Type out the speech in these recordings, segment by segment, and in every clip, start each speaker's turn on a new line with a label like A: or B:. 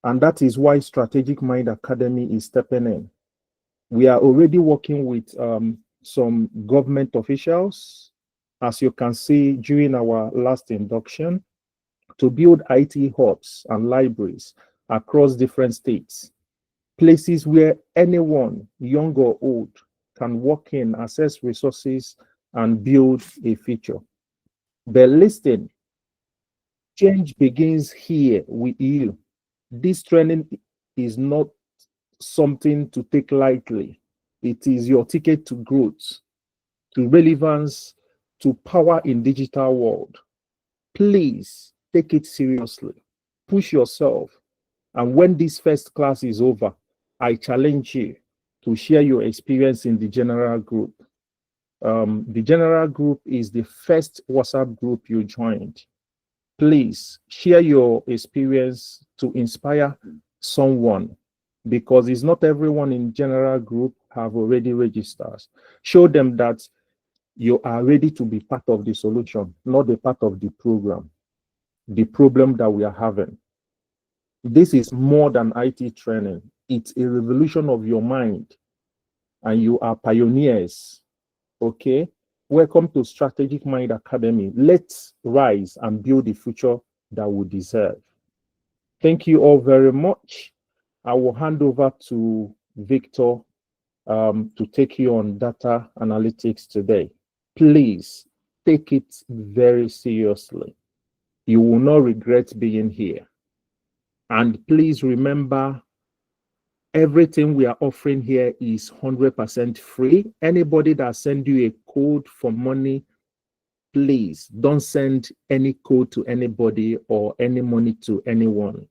A: And that is why Strategic Mind Academy is stepping in. We are already working with some government officials, as you can see during our last induction, to build IT hubs and libraries across different states, places where anyone, young or old, can walk in, access resources, and build a future. But listen, change begins here with you. This training is not something to take lightly. It is your ticket to growth, to relevance, to power in digital world. Please take it seriously. Push yourself. And when this first class is over, I challenge you to share your experience in the general group. The general group is the first WhatsApp group you joined. Please share your experience to inspire someone, because it's not everyone in general group have already registered. Show them that you are ready to be part of the solution, not a part of the problem that we are having. This is more than IT training. It's a revolution of your mind, and you are pioneers. Okay? Welcome to Strategic Mind Academy. Let's rise and build the future that we deserve. Thank you all very much. I will hand over to Victor to take you on data analytics today. Please take it very seriously. You will not regret being here. And please remember, everything we are offering here is 100% free. Anybody that send you a code for money, please don't send any code to anybody or any money to anyone.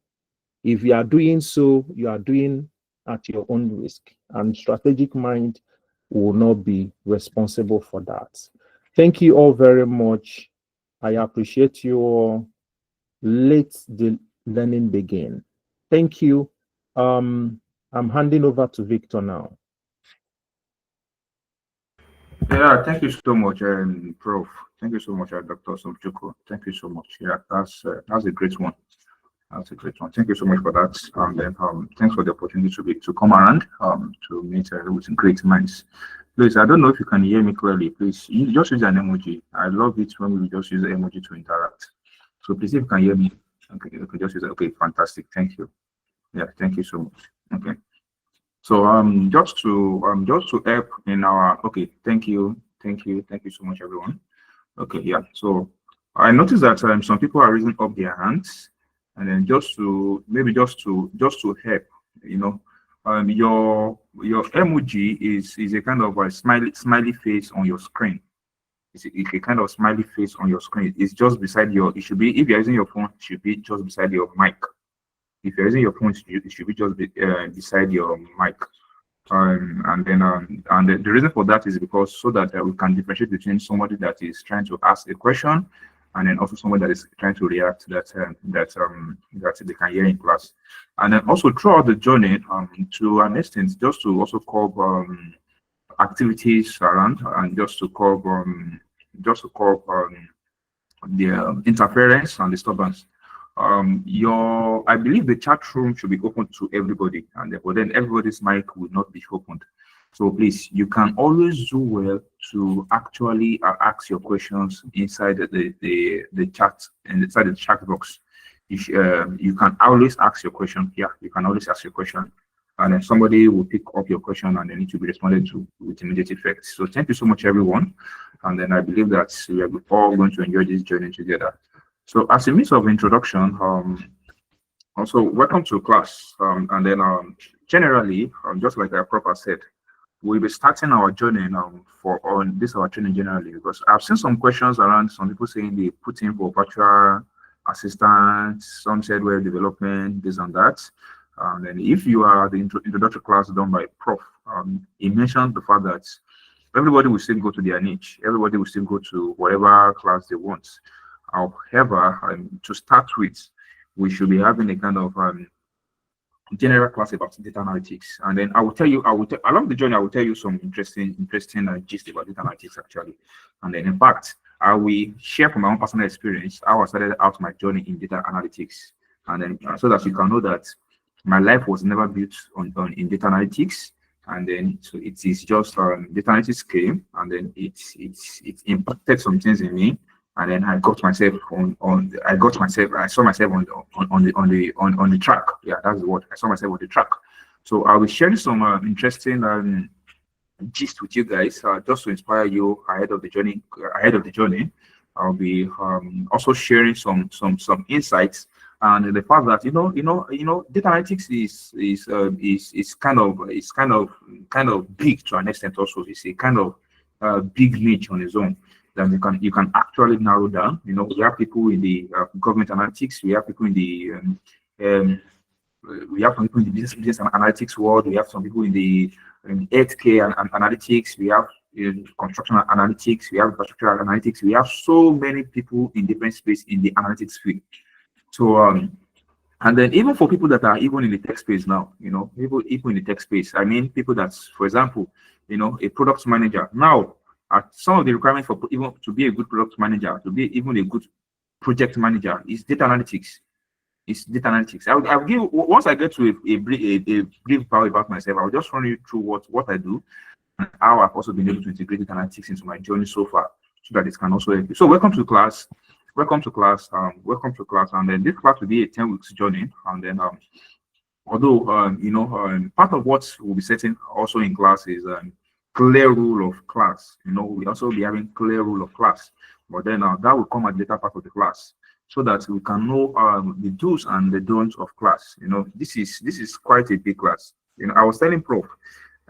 A: If you are doing so, you are doing at your own risk, and Strategic Mind will not be responsible for that. Thank you all very much. I appreciate you all. Let the learning begin. Thank you. I'm handing over to Victor now.
B: Yeah, thank you so much, Prof. Thank you so much, Dr. Somchuko. Thank you so much. Yeah, that's a great one. That's a great one. Thank you so much for that. And then thanks for the opportunity to come around to meet with great minds. Please, I don't know if you can hear me clearly. Please, you just use an emoji. I love it when we just use the emoji to interact. So please, if you can hear me, okay, you can just use it. Okay, fantastic. Thank you. Yeah, thank you so much. Okay. So just to help in our thank you so much, everyone. Okay, yeah. So I noticed that some people are raising up their hands, and then just to help, your emoji is a kind of a smiley face on your screen. It's a kind of smiley face on your screen. It's just beside your. It should be, if you're using your phone, it should be just beside your mic. If you're using your phone, it should be just beside your mic. And the reason for that is because so that we can differentiate between somebody that is trying to ask a question, and then also someone that is trying to react that they can hear in class. And then also throughout the journey, to an extent, just to also cover activities around, and just to cover the interference and disturbance. I believe the chat room should be open to everybody, and but then everybody's mic will not be opened. So please, you can always do well to actually ask your questions inside the chat, and inside the chat box. You can always ask your question. Yeah, you can always ask your question, and then somebody will pick up your question, and then it will be responded to with immediate effect. So thank you so much, everyone. And then I believe that we are all going to enjoy this journey together. So as a means of introduction, also welcome to class. And then generally, just like our prof said, we'll be starting our journey on this our training generally, because I've seen some questions around, some people saying they put in for virtual assistant, some said web development, this and that. And then if you are the introductory class done by prof, he mentioned the fact that everybody will still go to their niche, everybody will still go to whatever class they want. However, to start with, we should be having a kind of general class about data analytics, and then I will tell you, along the journey, I will tell you some interesting gist about data analytics actually. And then in fact, I will share from my own personal experience how I started out my journey in data analytics, and then so that you can know that My life was never built on in data analytics, and then so it is just data analytics came, and then it impacted some things in me, and then I got myself I saw myself on the track. Yeah, that's the word. I saw myself on the track. So I'll be sharing some interesting gist with you guys, just to inspire you ahead of the journey. I'll be also sharing some insights, and the fact that data analytics is kind of big to an extent. Also, it's a kind of big niche on its own that you can actually narrow down. We have people in the government analytics, we have people in the um, we have some people in the business analytics world, we have some people in the healthcare and analytics, we have in construction analytics, we have infrastructure analytics, we have so many people in different space in the analytics field. So and then even for people that are even in the tech space now, people in the tech space, I mean people that's, for example, a product manager. Now, some of the requirements for even to be a good product manager, to be even a good project manager is data analytics. It's data analytics. I'll give, once I get to a brief bio about myself, I'll just run you through what I do and how I've also been able to integrate data analytics into my journey so far, so that it can also help you. So welcome to class. Welcome to class. And then this class will be a 10 weeks journey. And then although part of what we'll be setting also in class is clear rule of class. We also be having clear rule of class, but then that will come at the later part of the class, so that we can know the do's and the don'ts of class. This is quite a big class. I was telling Prof,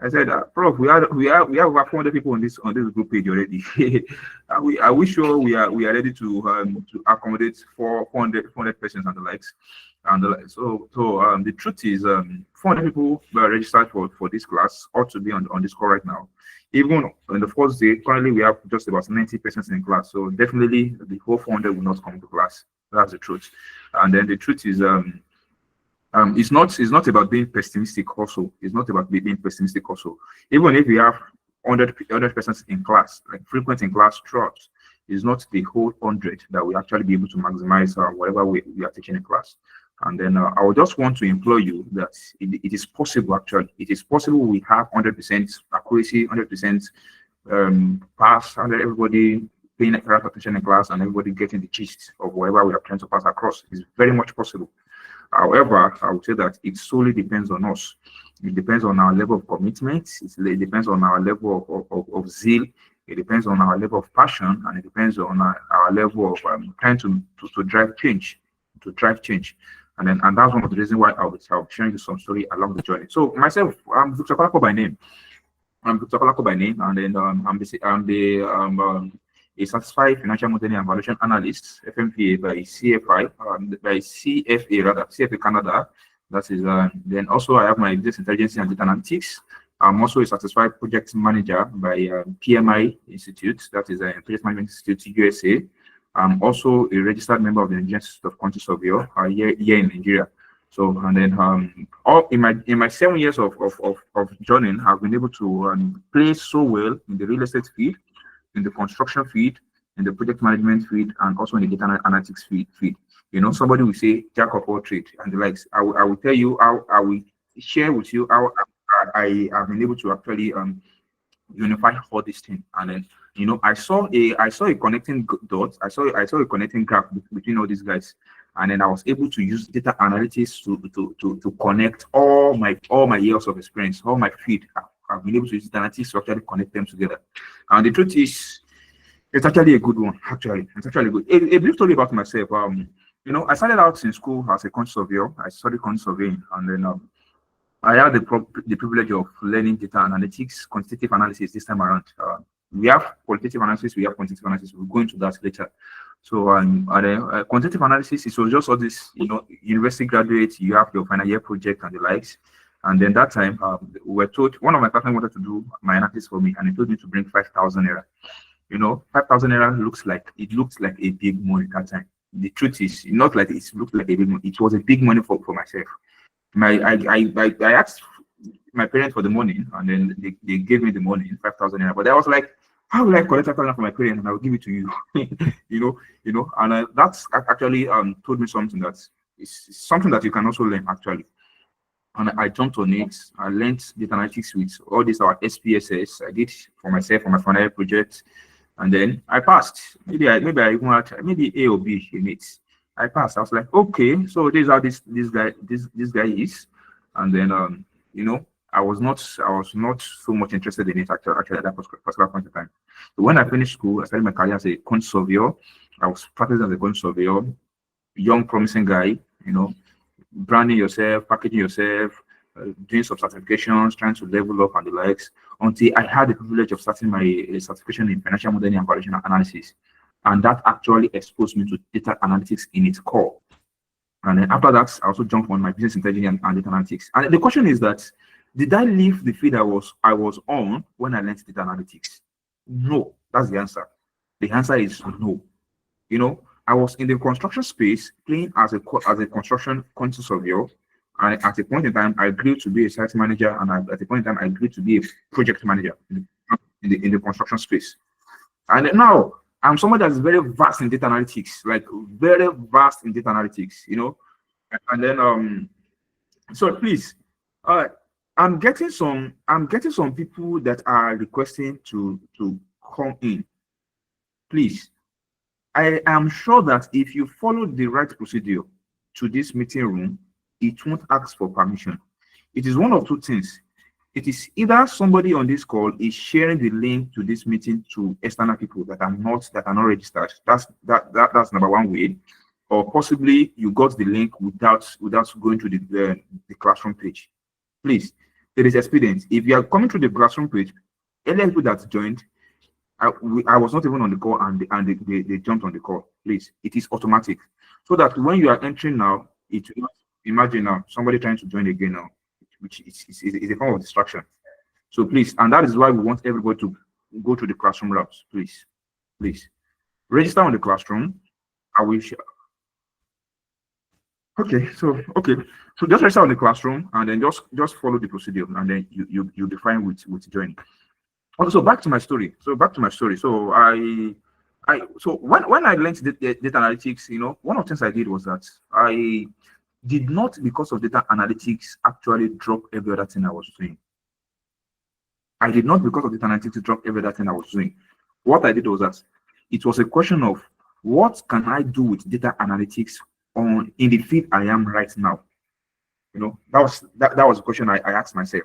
B: I said, Prof, we have over 400 people on this group page already. Are we sure we are ready to accommodate 400 persons and the likes? And so the truth is, 400 people were registered for this class, ought to be on this call right now. Even on the first day, currently we have just about 90 persons in class. So definitely the whole 400 will not come to class. That's the truth. And then the truth is, it's not about being pessimistic also. It's not about being pessimistic also. Even if we have 100 persons in class, like frequent in class throughout, it's not the whole 100 that we actually be able to maximize whatever we are teaching in class. And then I would just want to implore you that it is possible, actually. It is possible we have 100% accuracy, 100% pass, and everybody paying attention in class and everybody getting the gist of whatever we are trying to pass across. It's very much possible. However, I would say that it solely depends on us. It depends on our level of commitment. It depends on our level of zeal. It depends on our level of passion, and it depends on our level of trying to drive change, And that's one of the reasons why I'll be sharing you some story along the journey. So myself, I'm Victor Kolako by name. And then I'm a certified financial modeling and valuation analyst, FMVA by CFA Canada. That is, then also I have my business intelligence and data analytics. I'm also a certified project manager by PMI Institute, that is a Project Management Institute USA. I'm also a registered member of the Nigerian Institute of Quantity Surveyor here in Nigeria. So, and then all in my 7 years of journeying, I've been able to play so well in the real estate field, in the construction field, in the project management field, and also in the data analytics field. Somebody will say jack of all trades and the likes. I will tell you how I will share with you how I have been able to actually unify all these things. And then I saw a connecting dot. I saw a connecting graph between all these guys, and then I was able to use data analytics to connect all my years of experience, all my field. I've been able to use data analytics to actually connect them together. And the truth is, it's actually a good one. Actually, it's actually good. A brief story about myself. I started out in school as a quantity surveyor. I studied quantity surveying, and then I had the privilege of learning data analytics, quantitative analysis this time around. We have qualitative analysis, we have quantitative analysis. We'll go into that later. So, quantitative analysis, it was just all this, university graduates, you have your final year project and the likes. And then that time, we were told, one of my partners wanted to do my analysis for me, and he told me to bring 5,000 naira. 5,000 naira looked like a big money that time. The truth is, not like it looked like a big money. It was a big money for myself. I asked my parents for the money, and then they gave me the money, 5,000 naira. But I was like, how will I collect 5,000 from my parents and I will give it to you? And that's actually told me something that is something that you can also learn actually. and I jumped on it. I learned data analytics with all these our SPSS. I did for myself for my final year project, and then I passed. Maybe I even had maybe A or B in it. I passed. I was like, okay, so this is how this guy is, and then you know, I was not so much interested in it actually at that particular point in time. So when I finished school, I started my career as a quantity surveyor. I was practicing as a quantity surveyor, young promising guy, you know, branding yourself, packaging yourself, doing some certifications, trying to level up and the likes, until I had the privilege of starting my certification in financial modeling and valuation analysis. And that actually exposed me to data analytics in its core. And then after that, I also jumped on my business intelligence and data analytics. And the question is that, did I leave the field I was on when I learned data analytics? No, that's the answer. The answer is no. You know, I was in the construction space playing as a construction quantity surveyor, and at a point in time, I agreed to be a site manager, and at a point in time, I agreed to be a project manager in the construction space. And now I'm someone that's very vast in data analytics, like very vast in data analytics, you know. And then so please, I'm getting some people that are requesting to come in. Please, I am sure that if you follow the right procedure to this meeting room, it won't ask for permission. It is one of two things. It is either somebody on this call is sharing the link to this meeting to external people that are not registered. That's number one way, or possibly you got the link without going to the classroom page. Please, it is expedient. If you are coming to the classroom page, any people that joined, I was not even on the call, and they jumped on the call. Please, it is automatic, so that when you are entering now, it will not imagine now somebody trying to join again now, which is a form of distraction. So please, and that is why we want everybody to go to the classroom routes. Please register on the classroom. I will share. Okay, so just register on the classroom, and then just follow the procedure, and then you'll be fine with joining. Also, back to my story. So when I learned data analytics, you know, one of the things I did was that I did not, because of data analytics, actually drop every other thing I was doing. I did not, because of data analytics, drop every other thing I was doing. What I did was that it was a question of, what can I do with data analytics in the field I am right now? You know, that was the question I asked myself.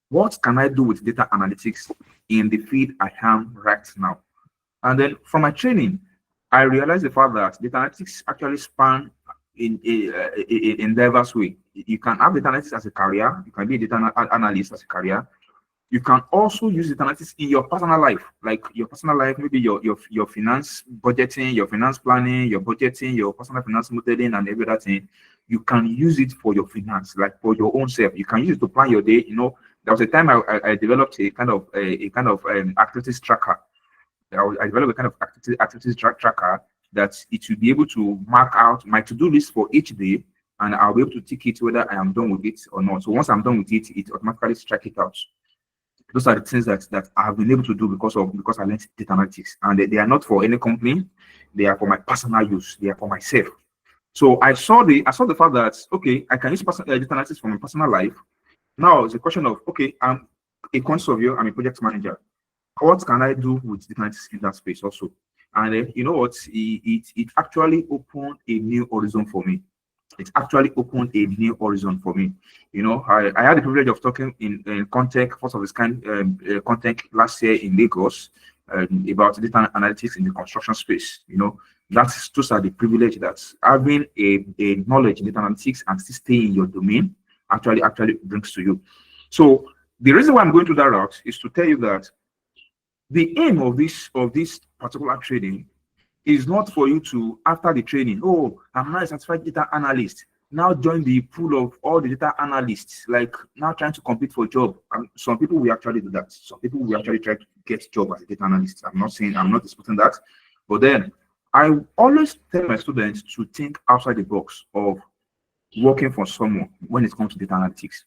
B: What can I do with data analytics in the field I am right now? And then from my training, I realized the fact that data analytics actually span in diverse way. You can have data analytics as a career. You can be a data analyst as a career. You can also use data analytics in your personal life, like your personal life, maybe your finance budgeting, your finance planning, your budgeting, your personal finance modeling, and every other thing. You can use it for your finance, like for your own self. You can use it to plan your day. You know, there was a time I developed a kind of activities tracker. I developed a kind of activities tracker that it will be able to mark out my to-do list for each day, and I'll be able to tick it whether I am done with it or not. So once I'm done with it, it automatically strike it out. Those are the things that I have been able to do because I learned data analytics, and they are not for any company. They are for my personal use. They are for myself. So I saw the fact that, okay, I can use data analytics for my personal life. Now it's a question of, okay, I'm a quantity surveyor, I'm a project manager. What can I do with data analytics in that space also? And you know what? It actually opened a new horizon for me. It actually opened a new horizon for me. You know, I had the privilege of talking in Contact, first of its kind, Contact last year in Lagos, about data analytics in the construction space. You know, those are the privilege that having a knowledge in data analytics and still stay in your domain actually brings to you. So the reason why I'm going to that route is to tell you that the aim of this particular training is not for you to, after the training, oh, I'm not a certified data analyst, now join the pool of all the data analysts, like now trying to compete for a job. Some people will actually do that. Some people will actually try to get job as a data analyst. I'm not disputing that. But then I always tell my students to think outside the box of working for someone when it comes to data analytics.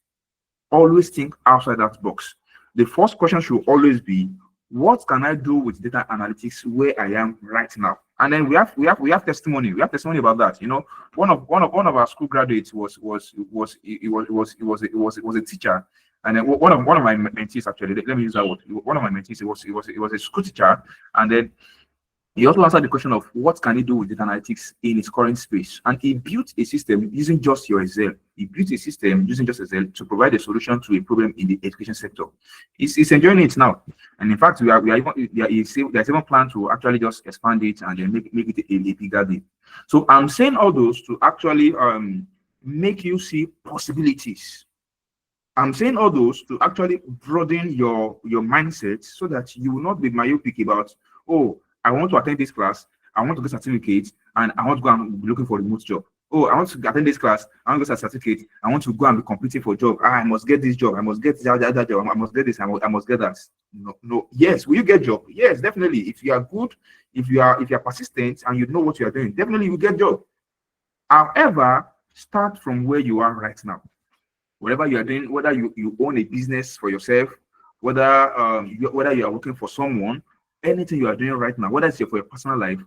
B: Always think outside that box. The first question should always be, what can I do with data analytics where I am right now? And then we have testimony. We have testimony about that. You know, one of our school graduates was a teacher, and then one of my mentees, actually, let me use that word. One of my mentees, it was a school teacher, and then he also answered the question of what can he do with data analytics in his current space, and he built a system using just your Excel. He built a system using just Excel to provide a solution to a problem in the education sector. He's enjoying it now, and in fact, there's even plan to actually just expand it and then make it a bigger deal. So I'm saying all those to actually make you see possibilities. I'm saying all those to actually broaden your mindset so that you will not be myopic about, oh, I want to attend this class, I want to get certificate, and I want to go and be looking for a remote job. Oh, I want to attend this class, I want to get a certificate, I want to go and be competing for a job. I must get this job, I must get that job, I must get this, I must get that. No. Yes, will you get job? Yes, definitely. If you are good, if you are persistent and you know what you are doing, definitely you will get job. However, start from where you are right now. Whatever you are doing, whether you own a business for yourself, whether you are working for someone, anything you are doing right now, whether it's for your personal life,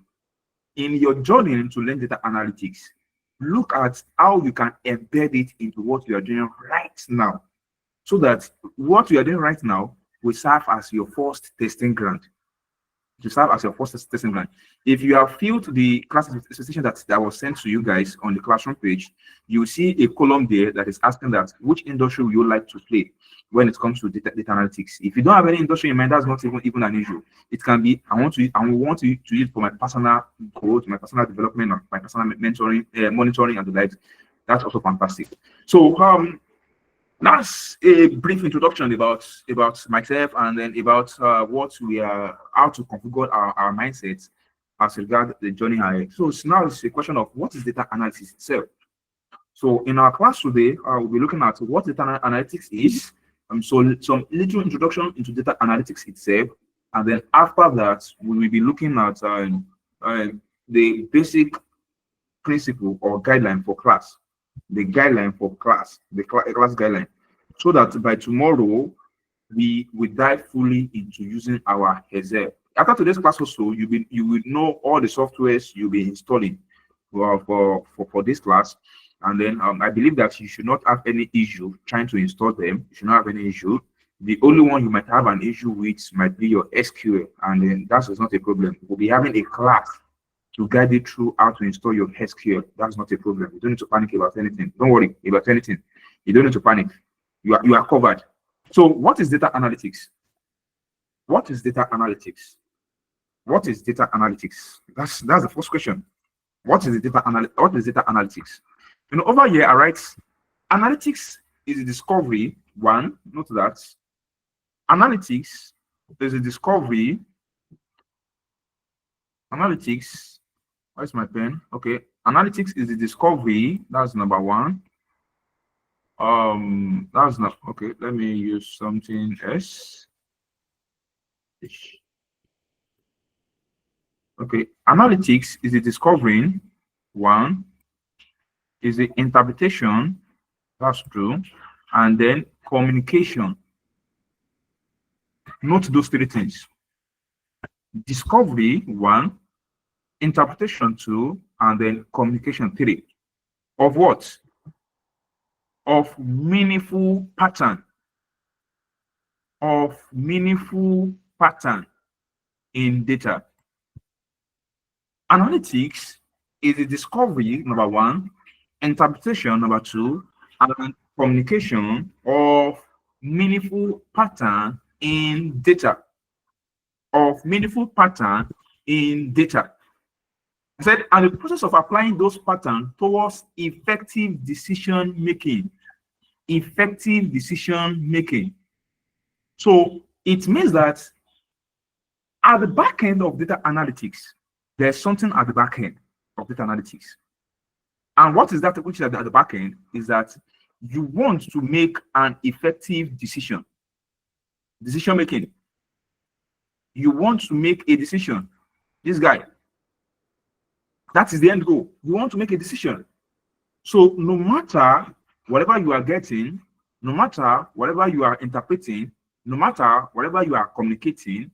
B: in your journey to learn data analytics, look at how you can embed it into what you are doing right now, so that what you are doing right now will serve as your first testing ground. If you have filled the class specification that was sent to you guys on the classroom page, you see a column there that is asking that which industry would you like to play when it comes to data analytics. If you don't have any industry in mind, that's not even an issue. It can be I want to use it for my personal growth, my personal development, or my personal mentoring, monitoring, and the like. That's also fantastic. So that's a brief introduction about myself, and then about how to configure our mindsets as regards the journey ahead. So now it's a question of what is data analysis itself. So in our class today, we'll be looking at what data analytics is. So some little introduction into data analytics itself, and then after that, we will be looking at the basic principle or guideline for class. The guideline for class, the class guideline, so that by tomorrow we dive fully into using our Excel. After today's class also, you will know all the softwares you'll be installing for this class, and then I believe that you should not have any issue trying to install them. You should not have any issue. The only one you might have an issue with might be your SQL, and then that is not a problem. We'll be having a class to guide you through how to install your SQL. That's not a problem. You don't need to panic about anything. Don't worry about anything. You don't need to panic. You are covered. So what is data analytics? What is data analytics? What is data analytics? That's the first question. What is data analytics? You know, over here I write analytics is a discovery. One, note that analytics is a discovery. Analytics. Where's my pen? Okay. Analytics is the discovery. That's number one. That's not okay. Let me use something else. Okay. Analytics is the discovering. One is the interpretation. That's true. And then communication. Note those three things. Discovery, one. Interpretation, two, and then communication, three. Of what? Of meaningful pattern. Of meaningful pattern in data. Analytics is the discovery, number one, interpretation, number two, and communication of meaningful pattern in data. Of meaningful pattern in data. I said, and the process of applying those patterns towards effective decision making. Effective decision making. So it means that at the back end of data analytics, there's something at the back end of data analytics. And what is that which is at the back end is that you want to make an effective decision. Decision making. You want to make a decision. This guy. That is the end goal. You want to make a decision. So no matter whatever you are getting, no matter whatever you are interpreting, no matter whatever you are communicating,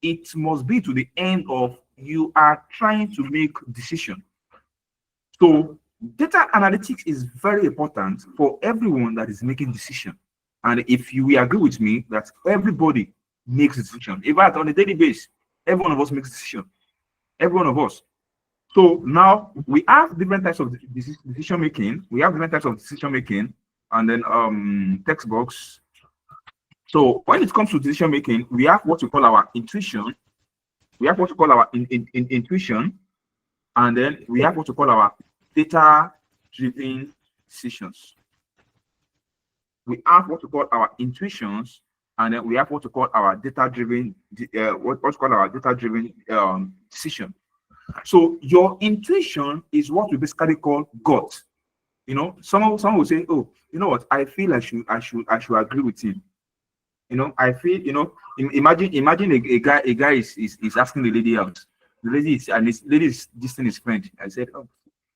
B: it must be to the end of you are trying to make decision. So data analytics is very important for everyone that is making decision. And if you will agree with me that everybody makes decision, even on a daily basis, every one of us makes decision. Every one of us. So now we have different types of decision making. We have different types of decision making, and then text box. So when it comes to decision making, we have what we call our intuition. We have what we call our intuition, and then we have what we call our data-driven decisions. We have what we call our intuitions, and then we have what we call our data-driven what's called our data-driven decision. So your intuition is what we basically call gut. You know, someone will say, "Oh, you know what? I feel I should agree with him." You know, I feel, you know, imagine a guy is asking the lady out. The lady is, and this lady is dissing his friend. I said, "Oh,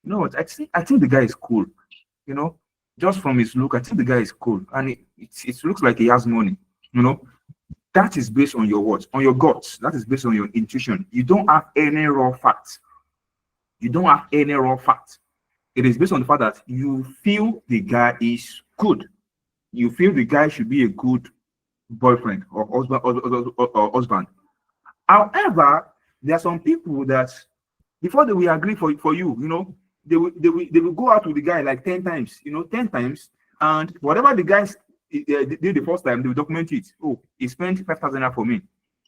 B: you know what? I think the guy is cool. You know, just from his look, I think the guy is cool, and it looks like he has money. You know, that is based on your words, on your guts. That is based on your intuition. You don't have any raw facts. You don't have any raw facts. It is based on the fact that you feel the guy is good. You feel the guy should be a good boyfriend or husband. However, there are some people that before they will agree for you, you know, they will go out with the guy like 10 times, you know, 10 times, and whatever the guys did the first time, they will document it. Oh, he spent 5,000 for me.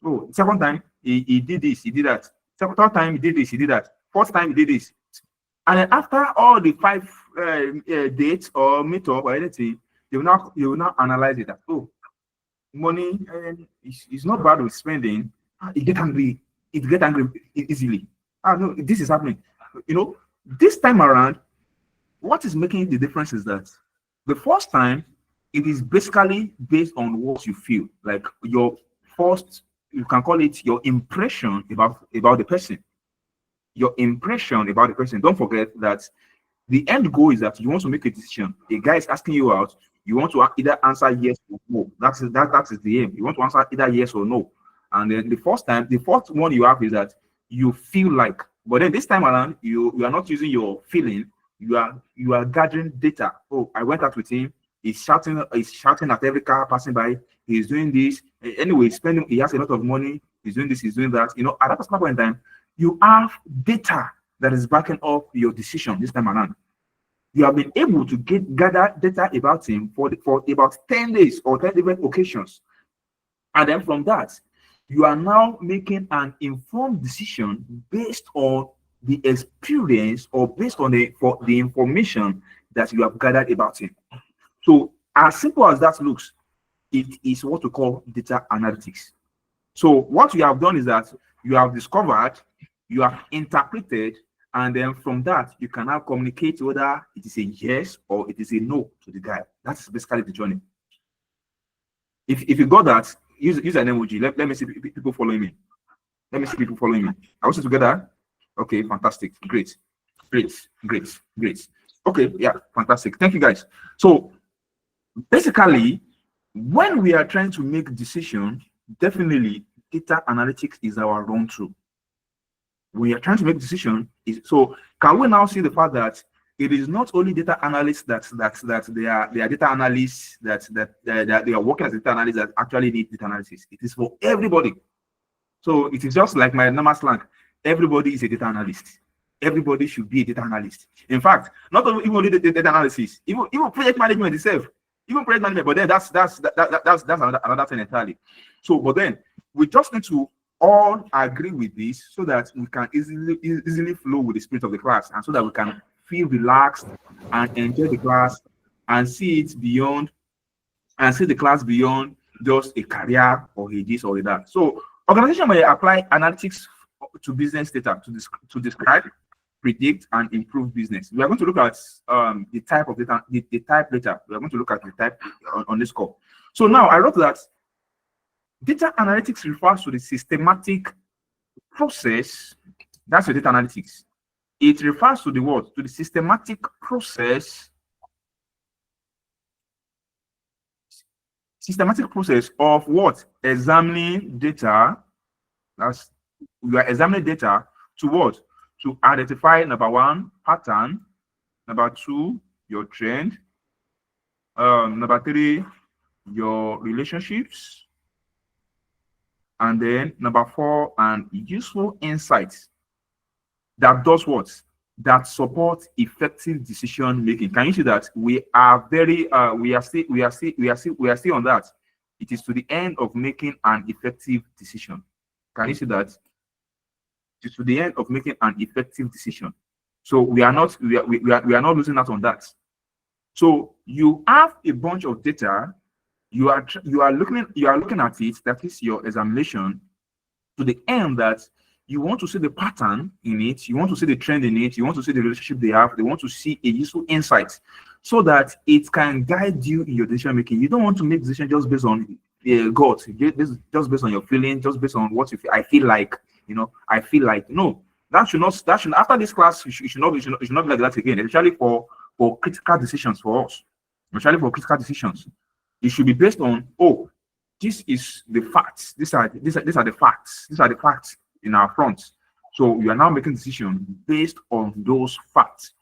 B: Oh, second time he did this, he did that. Third time he did this, he did that. Fourth time he did this. And then after all the 5 dates or meet up or anything, they will now analyze it as, oh, money is not bad with spending. It get angry easily. No, this is happening. You know, this time around, what is making the difference is that the first time it is basically based on what you feel, like your first, you can call it your impression about the person. Your impression about the person. Don't forget that the end goal is that you want to make a decision. A guy is asking you out, you want to either answer yes or no. That is the aim. You want to answer either yes or no. And then the first one you have is that you feel like, but then this time around, you are not using your feeling, you are gathering data. Oh, I went out with him, he's shouting at every car passing by, he's doing this. Anyway, he has a lot of money, he's doing this, he's doing that. You know, at that particular point in time, you have data that is backing up your decision this time around. You have been able to gather data about him for about 10 days or 10 different occasions. And then from that, you are now making an informed decision based on the experience or based on the information that you have gathered about him. So as simple as that looks, it is what we call data analytics. So what you have done is that you have discovered, you have interpreted, and then from that, you can now communicate whether it is a yes or it is a no to the guy. That's basically the journey. If you got that, use an emoji. Let me see people following me. Let me see people following me. Are we still together? Okay, fantastic. Great. Okay, yeah, fantastic. Thank you, guys. So basically, when we are trying to make decisions, definitely data analytics is our run-through. When you're trying to make decision, so can we now see the fact that it is not only data analysts that they are data analysts that they are working as data analysts that actually need data analysis. It is for everybody. So it is just like my normal slang. Everybody is a data analyst. Everybody should be a data analyst. In fact, not only the data analysis, even project management itself, even project management. But then that's another thing entirely. So, but then we just need to all agree with this so that we can easily flow with the spirit of the class, and so that we can feel relaxed and enjoy the class and see it beyond, and see the class beyond just a career or a this or a that. So organization may apply analytics to business data to describe, predict, and improve business. We are going to look at the type of data, the type data. We are going to look at the type on this call. So now I wrote that data analytics refers to the systematic process. That's the data analytics. It refers to the what? To the systematic process. Systematic process of what? Examining data. That's we are examining data to what? To identify number one, pattern, number two, your trend, number three, your relationships, and then number four, an useful insight that does what? That supports effective decision making. Can you see that we are very we are still on that? It is to the end of making an effective decision. Can you see that? It is to the end of making an effective decision. So we are not not losing out on that. So you have a bunch of data. You are looking at it. That is your examination, to the end that you want to see the pattern in it, you want to see the trend in it, you want to see the relationship they have, they want to see a useful insight so that it can guide you in your decision making. You don't want to make decisions just based on gut, just based on your feeling, just based on what you feel. I feel like, I feel like. No, that should not. After this class, it should not be like that again. Especially for critical decisions for us. Especially for critical decisions, it should be based on, oh, this is the facts. These are the facts. These are the facts in our front. So we are now making decisions based on those facts.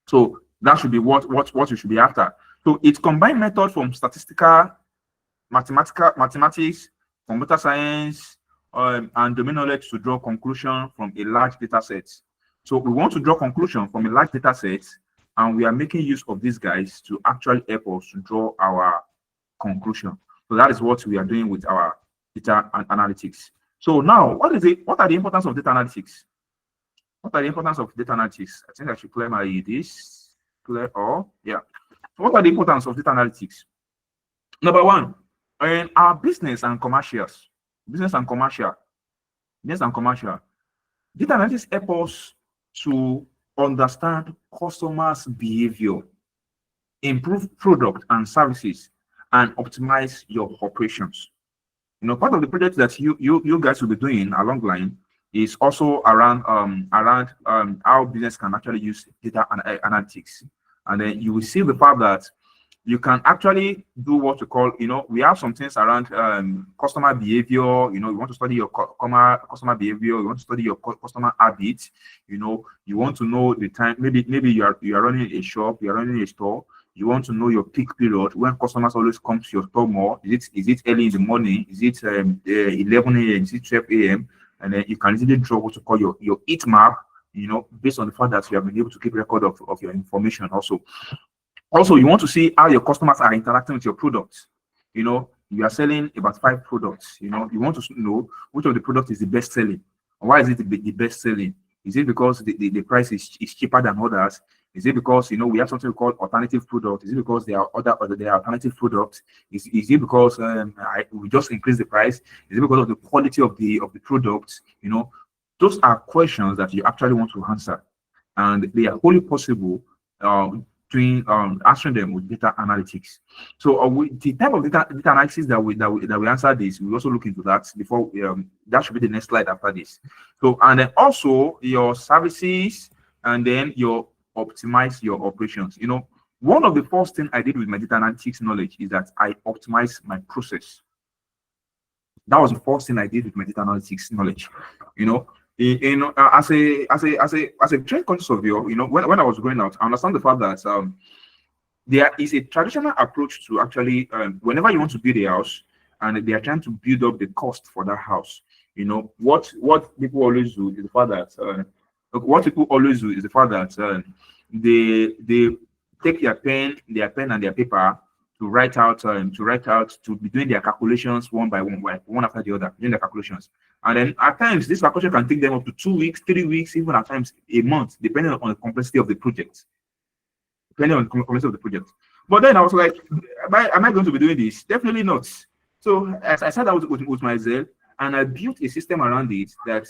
B: So that should be what you should be after. So it combines methods from statistical, mathematics, computer science, and domain knowledge to draw conclusion from a large data set. So we want to draw conclusion from a large data set, and we are making use of these guys to actually help us to draw our conclusion. So that is what we are doing with our data analytics. So now, what are the importance of data analytics? What are the importance of data analytics? I think I should clear clear all. Yeah. So what are the importance of data analytics? Number one, in our business and commercial, data analytics help us to understand customers' behavior, improve product and services, and optimize your operations. Part of the project that you guys will be doing along the line is also around how business can actually use data analytics, and then you will see the fact that you can actually do what we call, we have some things around customer behavior. You want to study your customer behavior. You want to study your customer habits. You want to know the time. Maybe you are running a shop. You are running a store. You want to know your peak period when customers always come to your store more. Is it early in the morning? Is it 11 a.m.? Is it 12 a.m.? And then you can easily draw what you call your heat map. Based on the fact that you have been able to keep record of your information also. Also, you want to see how your customers are interacting with your products. You are selling about 5 products. You want to know which of the products is the best selling. Why is it the best selling? Is it because the price is cheaper than others? Is it because we have something called alternative product? Is it because there are alternative products? Is it because we just increase the price? Is it because of the quality of the product? Those are questions that you actually want to answer, and they are only possible answering them with data analytics. So the type of data analysis that we answer this, we also look into that before. That should be the next slide after this. So, and then also your services, and then your optimize your operations. One of the first things I did with my data analytics knowledge is that I optimized my process. That was the first thing I did with my data analytics knowledge. As a trained quantity surveyor, when I was growing out, I understand the fact that there is a traditional approach to actually whenever you want to build a house and they are trying to build up the cost for that house, what people always do is the fact that they take their pen and their paper to write out to be doing their calculations one by one after the other, doing their calculations. And then at times this calculation can take them up to 2 weeks, 3 weeks, even at times a month, depending on the complexity of the project. But then I was like, am I going to be doing this? Definitely not. So as I sat out with myself, and I built a system around it that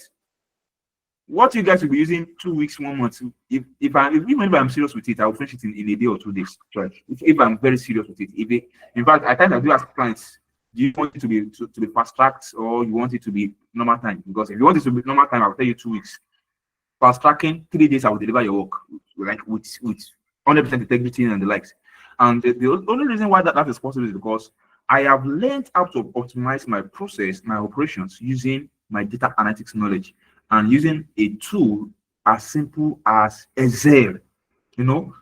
B: what you guys will be using 2 weeks, 1 month. If I'm serious with it, I'll finish it in a day or 2 days. Right? If I'm very serious with it. In fact, at times I do ask clients, do you want it to be fast tracked, or you want it to be normal time? Because if you want it to be normal time, I'll tell you 2 weeks. Fast tracking, 3 days, I will deliver your work, like with 100% integrity and the likes. And the only reason why that is possible is because I have learned how to optimize my process, my operations using my data analytics knowledge and using a tool as simple as Excel.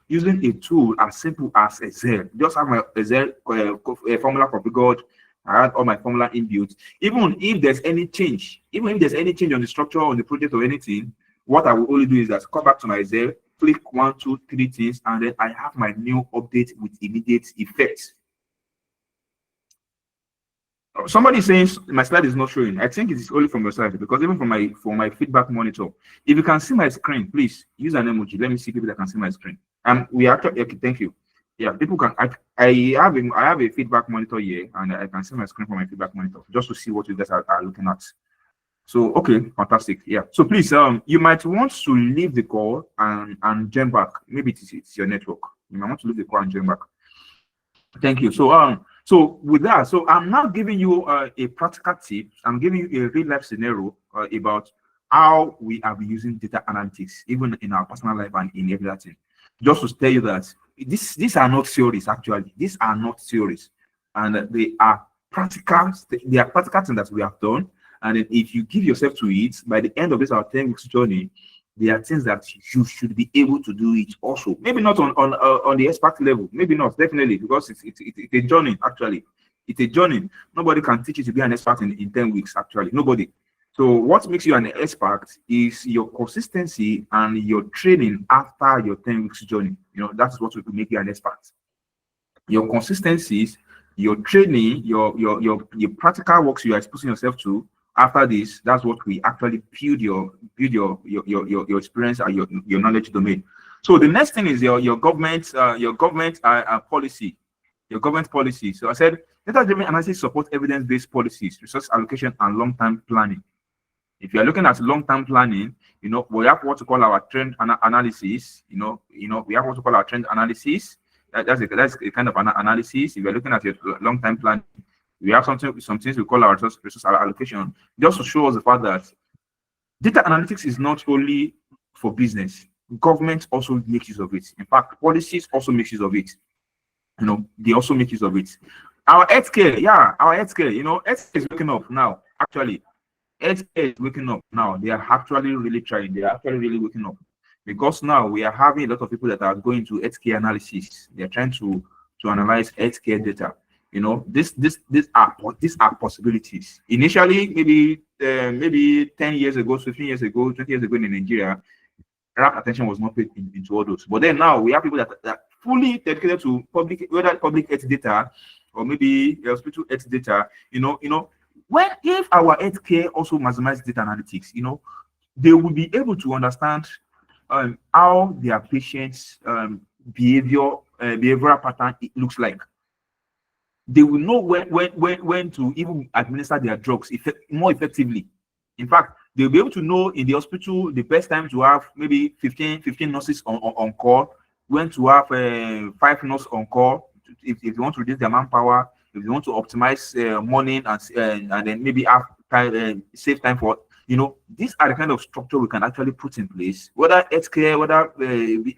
B: Using a tool as simple as Excel. Just have my Excel formula configured. I had all my formula inbuilt. Even if there's any change, on the structure on the project or anything, what I will only do is that come back to my Excel, click 1, 2, 3 things, and then I have my new update with immediate effect. Somebody says my slide is not showing. I think it is only from your side, because even from my feedback monitor, if you can see my screen, please use an emoji. Let me see people that can see my screen. We actually, okay, thank you. Yeah, people can. I have a feedback monitor here, and I can see my screen from my feedback monitor just to see what you guys are looking at. So okay, fantastic. Yeah. So please, you might want to leave the call and join back. Maybe it's your network. You might want to leave the call and join back. Thank you. So with that, so I'm now giving you a practical tip. I'm giving you a real life scenario about how we are using data analytics, even in our personal life and in everything. Just to tell you that these are not theories. Actually, these are not theories, and they are practical. They are practical things that we have done. And if you give yourself to it, by the end of this our 10 weeks journey, there are things that you should be able to do it also. Maybe not on the expert level, maybe not, definitely, because it's a journey. Actually, it's a journey. Nobody can teach you to be an expert in 10 weeks. Actually, nobody. So what makes you an expert is your consistency and your training after your 10 weeks journey. That's what will make you an expert. Your consistencies, your training, your practical works you are exposing yourself to. After this, that's what we actually build your experience and your knowledge domain. So the next thing is your government policy. Your government policy. So I said data-driven analysis supports evidence-based policies, resource allocation, and long-term planning. If you are looking at long-term planning, we have what to call our trend analysis. We have what to call our trend analysis. That's a kind of analysis. If you're looking at your long-term planning, we have some things we call our resource allocation, just to show us the fact that data analytics is not only for business. Government also makes use of it. In fact, policies also make use of it. They also make use of it. Our healthcare, healthcare is waking up now. Actually, healthcare is waking up now. They are actually really trying. They are actually really waking up, because now we are having a lot of people that are going to healthcare analysis. They are trying to analyze healthcare data. These are possibilities. Initially, maybe 10 years ago, 15 years ago, 20 years ago in Nigeria, rapt attention was not paid into all those. But then now we have people that are fully dedicated to public health data or maybe hospital health data. If our healthcare also maximize data analytics, they will be able to understand how their patients' behavioral pattern looks like. They will know when to even administer their drugs more effectively. In fact, they'll be able to know in the hospital the best time to have maybe 15 nurses on call, when to have 5 nurses on call, if you want to reduce their manpower, if you want to optimize morning and then maybe have time, save time for, these are the kind of structure we can actually put in place, whether healthcare, whether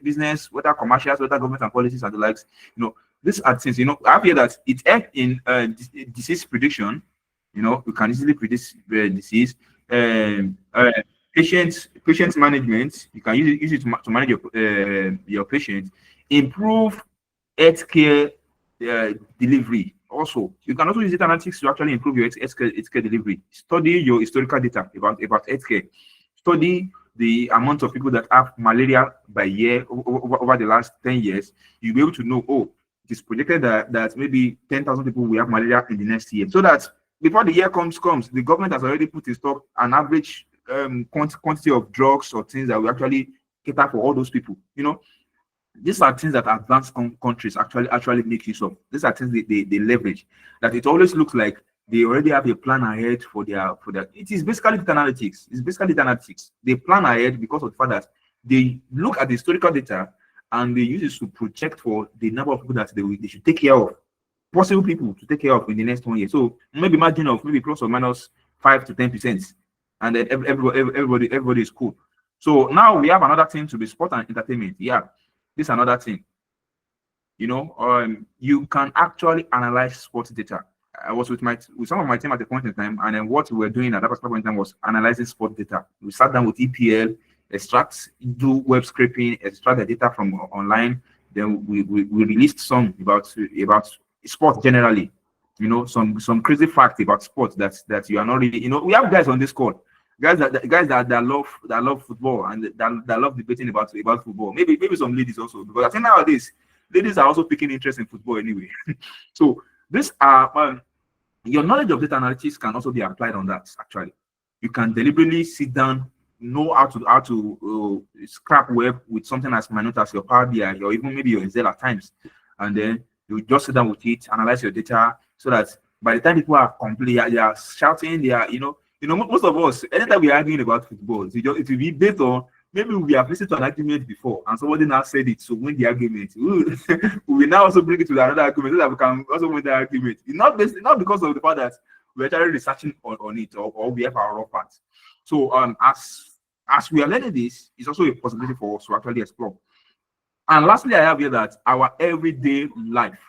B: business, whether commercials, whether government and policies and the likes. These are things, I have here that it helps in disease prediction. We can easily predict disease. Patient management, you can use it to manage your patient. Improve healthcare delivery. Also, you can also use data analytics to actually improve your healthcare delivery. Study your historical data about healthcare. Study the amount of people that have malaria by year over the last 10 years. You'll be able to know, it is projected that maybe 10,000 people will have malaria in the next year. So that before the year comes, the government has already put in stock an average quantity of drugs or things that will actually cater for all those people. These are things that advanced countries actually make use of. These are things they leverage. That it always looks like they already have a plan ahead for their. It is basically data analytics. It's basically data analytics. They plan ahead because of the fact that they look at the historical data and they use it to project for the number of people that they should take care of, possible people to take care of in the next 1 year. So maybe margin of maybe plus or minus 5 to 10%, and then everybody is cool. So now we have another thing to be sport and entertainment. Yeah, this is another thing. You can actually analyze sports data. I was with some of my team at the point in time, and then what we were doing at that particular point in time was analyzing sport data. We sat down with EPL, do web scraping, extract the data from online. Then we released some about sports generally. You know, some crazy fact about sports that you are not really. You know, we have guys on this call, guys that love football and that love debating about football. Maybe some ladies also, because I think nowadays ladies are also picking interest in football anyway. So these are your knowledge of data analytics can also be applied on that. Actually, you can deliberately sit down, know how to scrap web with something as minute as your Power BI or even maybe your Excel at times, and then you just sit down with it, analyze your data, so that by the time people are complaining, they are shouting, they are most of us, anytime we are arguing about football, it will be based on maybe we have listened to an argument before and somebody now said it to win the argument. We will now also bring it to another argument so that we can also win the argument. It's not because of the fact that we're actually researching on it or we have our raw parts. So as we are learning this, it's also a possibility for us to actually explore. And lastly, I have here that our everyday life,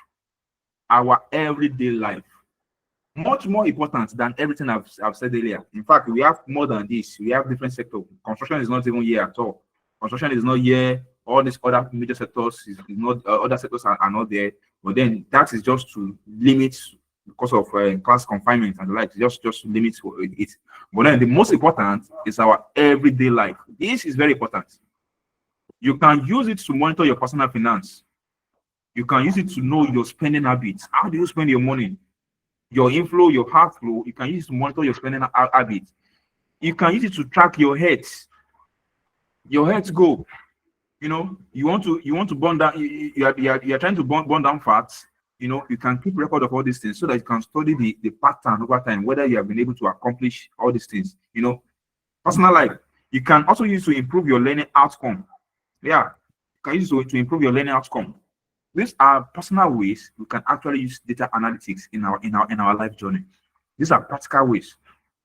B: much more important than everything I've said earlier. In fact, we have more than this. We have different sectors. Construction is not even here at all. Construction is not here. All these other major sectors is not. Other sectors are not there. But then that is just to limit because of class confinement and the like. Just to limit it. But then the most important is our everyday life. This is very important. You can use it to monitor your personal finance. You can use it to know your spending habits. How do you spend your money? Your inflow, your outflow. You can use it to monitor your spending habits. You can use it to track your heads. Your heads go. You know, you want to burn down. You are trying to burn down fats. You know, you can keep record of all these things so that you can study the pattern over time, whether you have been able to accomplish all these things. You know, personal life. You can also use to improve your learning outcome. Yeah, you can use it to improve your learning outcome. These are personal ways we can actually use data analytics in our life journey. These are practical ways.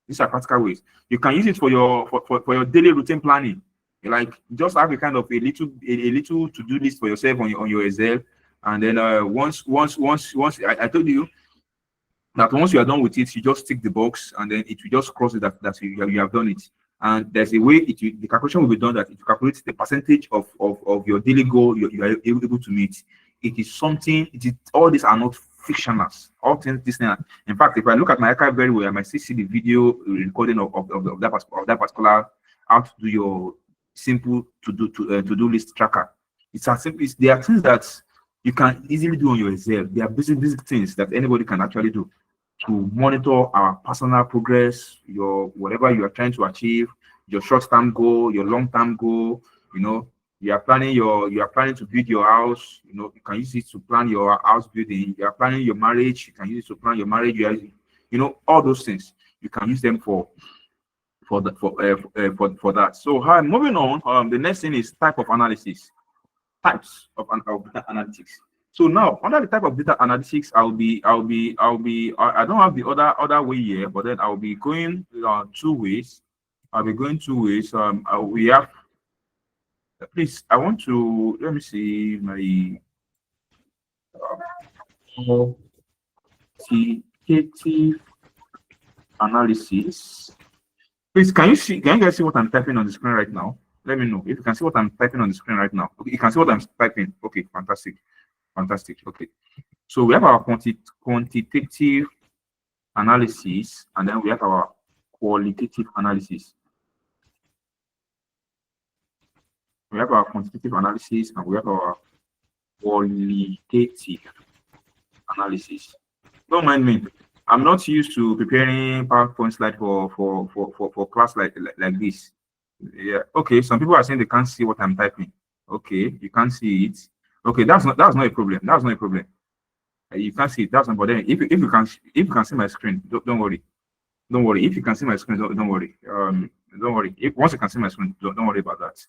B: You can use it for your daily routine planning. Like just have a kind of a little to-do list for yourself on your Excel, and then once I told you that once you are done with it, you just tick the box, and then it will just cross it that you have done it. And there's a way the calculation will be done that it calculates the percentage of your daily goal you are able to meet. It is something. All these are not fictionals. All things this thing. In fact, if I look at my archive very well, I might still see the video recording of that particular how to do your simple to-do list tracker. It's as simple. There are things that you can easily do on your Excel. There are basic things that anybody can actually do to monitor our personal progress, your whatever you are trying to achieve, your short-term goal, your long-term goal. You know, you are planning to build your house. You know, you can use it to plan your house building. You are planning your marriage. You can use it to plan your marriage. You know, all those things. You can use them for that. So moving on. The next thing is type of analysis. Types of data analytics. So now, under the type of data analytics, I don't have the other way here, but then I'll be going two ways. We have. Please, I want to let me see my quantitative analysis. Please, can you guys see what I'm typing on the screen right now? Let me know if you can see what I'm typing on the screen right now. Okay, you can see what I'm typing. Okay, fantastic. Okay, so we have our quantitative analysis, and then we have our qualitative analysis. We have our quantitative analysis, and we have our qualitative analysis. Don't mind me. I'm not used to preparing PowerPoint slide for class like this. Yeah. Okay. Some people are saying they can't see what I'm typing. Okay, you can't see it. Okay, that's not a problem. That's not a problem. You can't see it. That's not. But then if you can see my screen, don't worry. Don't worry. If you can see my screen, don't worry. Don't worry. Once you can see my screen, don't worry about that.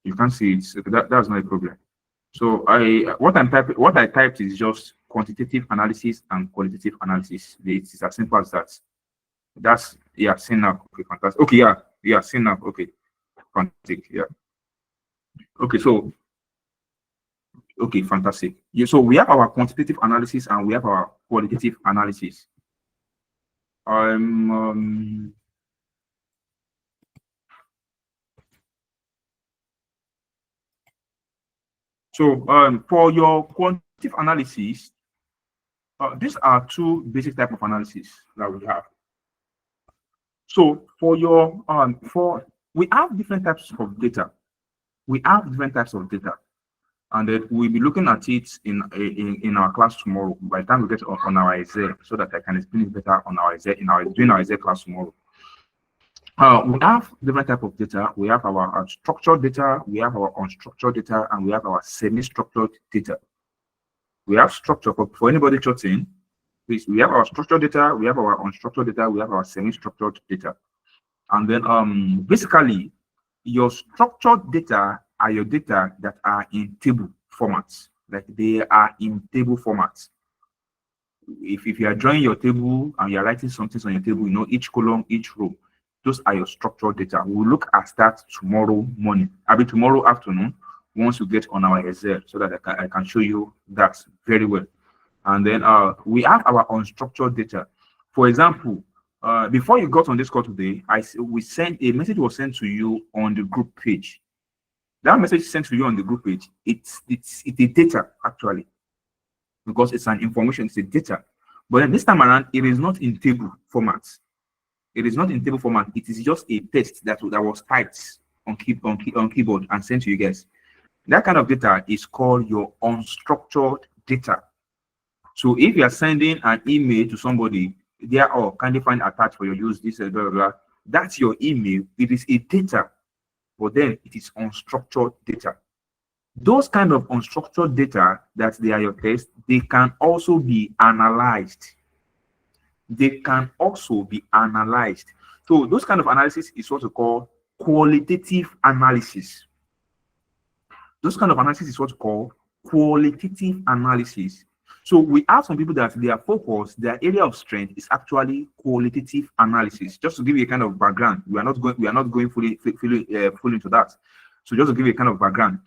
B: You can't see it. Okay, that's not a problem. So what I typed is just quantitative analysis and qualitative analysis. It's as simple as that. That's seen now. Okay, fantastic. Okay, seen now. Okay, fantastic. Yeah. Okay, so Okay, fantastic. Yeah, so we have our quantitative analysis and we have our qualitative analysis. For your quantitative analysis, these are two basic type of analysis that we have. So for your we have different types of data. We have different types of data, and then we'll be looking at it in our class tomorrow. By the time we get on our exam, so that I can explain it better on our exam during our exam class tomorrow. We have different type of data. We have our structured data, we have our unstructured data, and we have our semi-structured data. We have structure for anybody jotting. Please, we have our structured data, we have our unstructured data, we have our semi-structured data. And then basically your structured data are your data that are in table formats. Like they are in table formats. If you are drawing your table and you're writing something on your table, you know, each column, each row, those are your structured data. We'll look at that tomorrow morning. I'll be tomorrow afternoon once we get on our Excel, so that I can show you that very well. And then we have our unstructured data. For example, before you got on this call today, we sent a message was sent to you on the group page. That message sent to you on the group page, it's a data actually, because it's an information, it's a data. But then this time around, it is not in table format. It is not in table format. It is just a text that was typed on keyboard and sent to you guys. That kind of data is called your unstructured data. So if you are sending an email to somebody, they are all kindly find attached for your use, this blah, blah, blah. That's your email. It is a data, but then it is unstructured data. Those kind of unstructured data that they are your text, they can also be analyzed. They can also be analyzed. So those kind of analysis is what we call qualitative analysis. Those kind of analysis is what we call qualitative analysis. So we have some people that their focus, their area of strength is actually qualitative analysis. Just to give you a kind of background, we are not going fully into that. So just to give you a kind of background,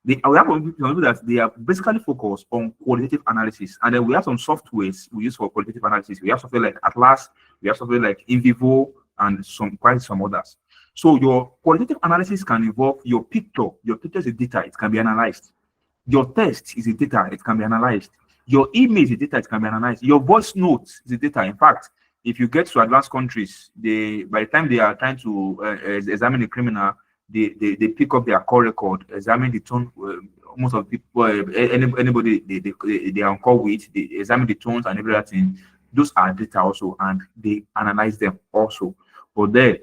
B: we have some people that they are basically focused on qualitative analysis, and then we have some softwares we use for qualitative analysis. We have software like Atlas, we have software like InVivo, and quite some others. So your qualitative analysis can involve your picture. Your picture is a data, it can be analyzed. Your text is a data, it can be analyzed. Your image is a data, it can be analyzed. Your voice notes is a data. In fact, if you get to advanced countries, by the time they are trying to examine a criminal, they pick up their call record, examine the tone. Most of the people, anybody they are on call with, they examine the tones and everything. Those are data also, and they analyze them also. But then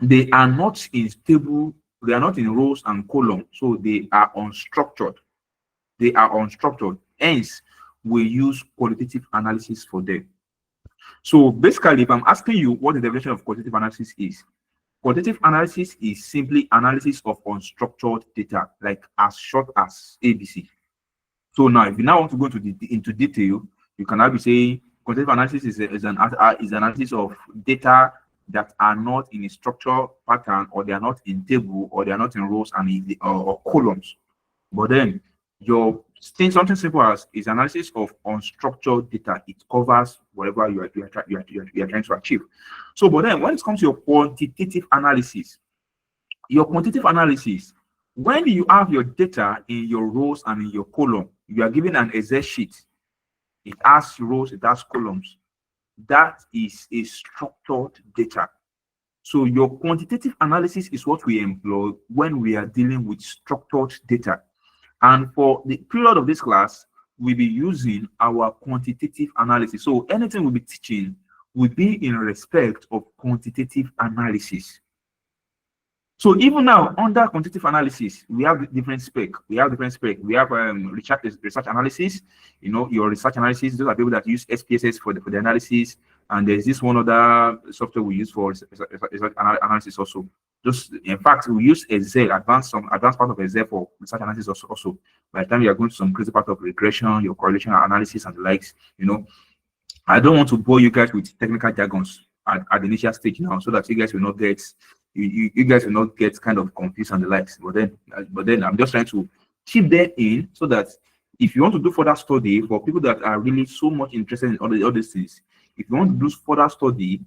B: they are not in stable. They are not in rows and columns, so they are unstructured. They are unstructured. Hence, we use qualitative analysis for them. So basically, if I'm asking you what the definition of qualitative analysis is, qualitative analysis is simply analysis of unstructured data, like as short as ABC. So now, if you now want to go into detail, you can now be saying qualitative analysis is an analysis of data that are not in a structural pattern, or they are not in table, or they are not in rows and or columns. But then something simple as is analysis of unstructured data. It covers whatever you are trying to achieve. So, but then when it comes to your quantitative analysis, when you have your data in your rows and in your column, you are given an Excel sheet. It has rows, it has columns. That is a structured data. So your quantitative analysis is what we employ when we are dealing with structured data. And for the period of this class, we'll be using our quantitative analysis. So anything we'll be teaching will be in respect of quantitative analysis. So even now, under quantitative analysis, we have different spec. We have research analysis. You know, your research analysis, those are people that use SPSS for the analysis. And there's this one other software we use for research analysis also. In fact, we use Excel, advanced part of Excel for research analysis also. By the time you are going to some crazy part of regression, your correlation analysis and the likes, you know, I don't want to bore you guys with technical jargons at the initial stage now, so that you guys will not get kind of confused and the likes. But then I'm just trying to chip them in so that if you want to do further study, for people that are really so much interested in all these things, if you want to do further study,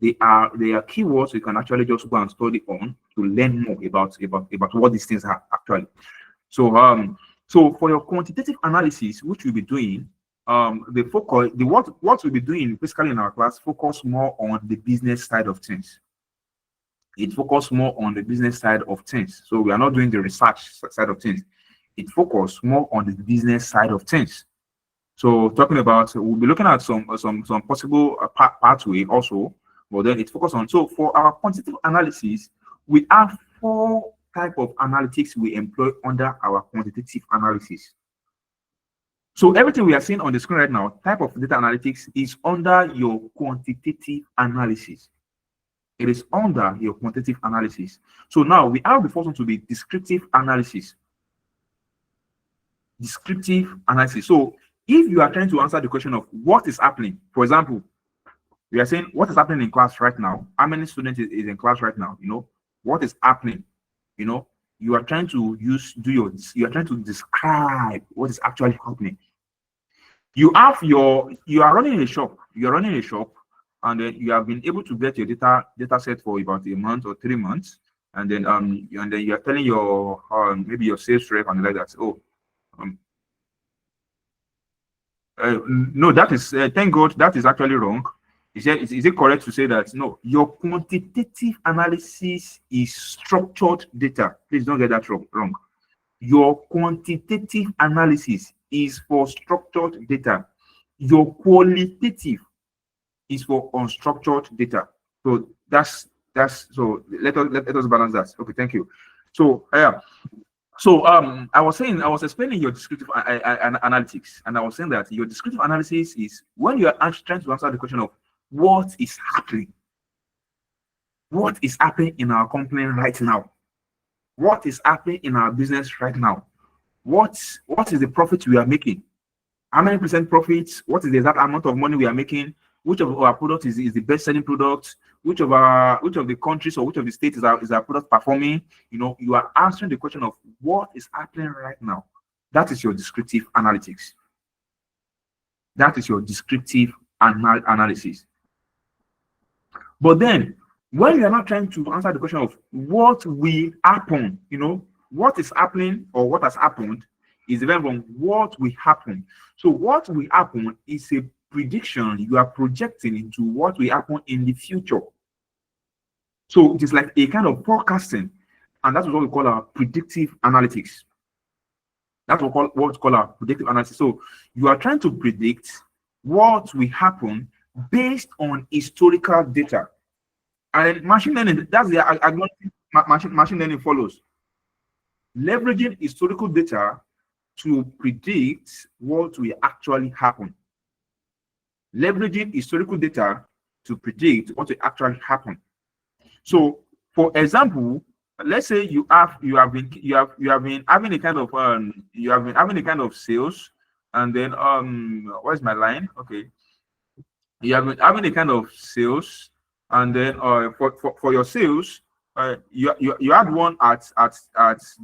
B: they are keywords you can actually just go and study on to learn more about what these things are actually. So so for your quantitative analysis, which we'll be doing, the focus, what we'll be doing basically in our class, focus more on the business side of things. It focus more on the business side of things. So we are not doing the research side of things. It focus more on the business side of things. So talking about, we'll be looking at some possible pathway also, but then it focus on. So for our quantitative analysis, we have 4 type of analytics we employ under our quantitative analysis. So everything we are seeing on the screen right now, type of data analytics, is under your quantitative analysis. It is under your quantitative analysis. So now we have the first one to be descriptive analysis. Descriptive analysis. So if you are trying to answer the question of what is happening, for example, we are saying what is happening in class right now, how many students is in class right now, what is happening, you are trying to you are trying to describe what is actually happening. You are running a shop, and then you have been able to get your data set for about a month or 3 months, and then you are telling your maybe your sales rep and like that, no, that is thank God, that is actually wrong. Is it correct to say that no, your quantitative analysis is structured data? Please don't get that wrong. Your quantitative analysis is for structured data. Your qualitative is for unstructured data. So that's so let us balance that. Okay, thank you. So So I was explaining your descriptive analytics, and I was saying that your descriptive analysis is when you are trying to answer the question of what is happening. What is happening in our company right now? What is happening in our business right now? What is the profit we are making? How many percent profits? What is the exact amount of money we are making? Which of our products is the best selling product? Which of the countries or which of the states is our product performing? You are answering the question of what is happening right now. That is your descriptive analytics. That is your descriptive analysis. But then when you are not trying to answer the question of what will happen, what is happening or what has happened is different from what will happen. So what will happen is a prediction you are projecting into what will happen in the future. So it is like a kind of forecasting, and that's what we call our predictive analytics. That's what we call our predictive analysis. So you are trying to predict what will happen based on historical data. And machine learning, that's the agnostic machine learning follows. Leveraging historical data to predict what will actually happen. Leveraging historical data to predict what will actually happen. So, for example, let's say you have been having a kind of sales, and then where's my line? Okay, you have been having a kind of sales, and then for your sales, you had one at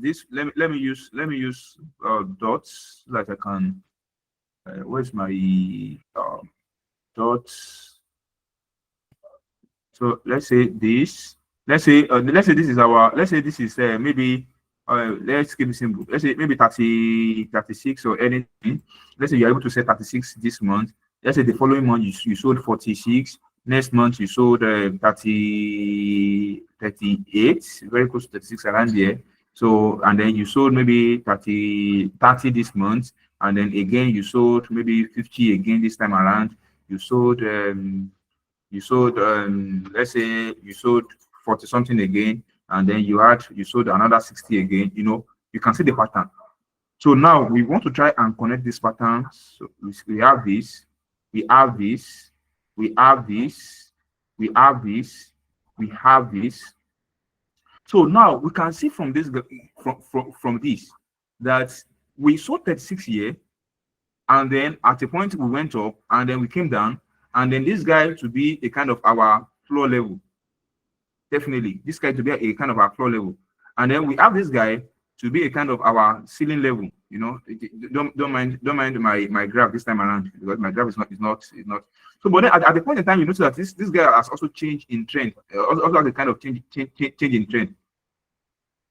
B: this. Let me use dots so that I can. Where's my dots? So let's say this. Let's say this is our. Let's say this is maybe. Let's keep it simple. Let's say maybe 36 or anything. Let's say you're able to sell 36 this month. Let's say the following month you sold 46. Next month you sold 38, very close to 36 around there. So and then you sold maybe 30 this month, and then again you sold maybe 50 again this time around. You sold let's say you sold 40 something again, and then you sold another 60 again. You can see the pattern. So now we want to try and connect this pattern. So we have this, we have this, we have this, we have this, we have this. So now we can see from this from this that we saw 36 here, and then at a point we went up, and then we came down, and then this guy to be a kind of our floor level. Definitely, this guy to be a kind of our floor level. And then we have this guy to be a kind of our ceiling level. You know, don't mind my graph this time around, because my graph is not. So, but then at the point in time, you notice that this guy has also changed in trend, also has a kind of change in trend.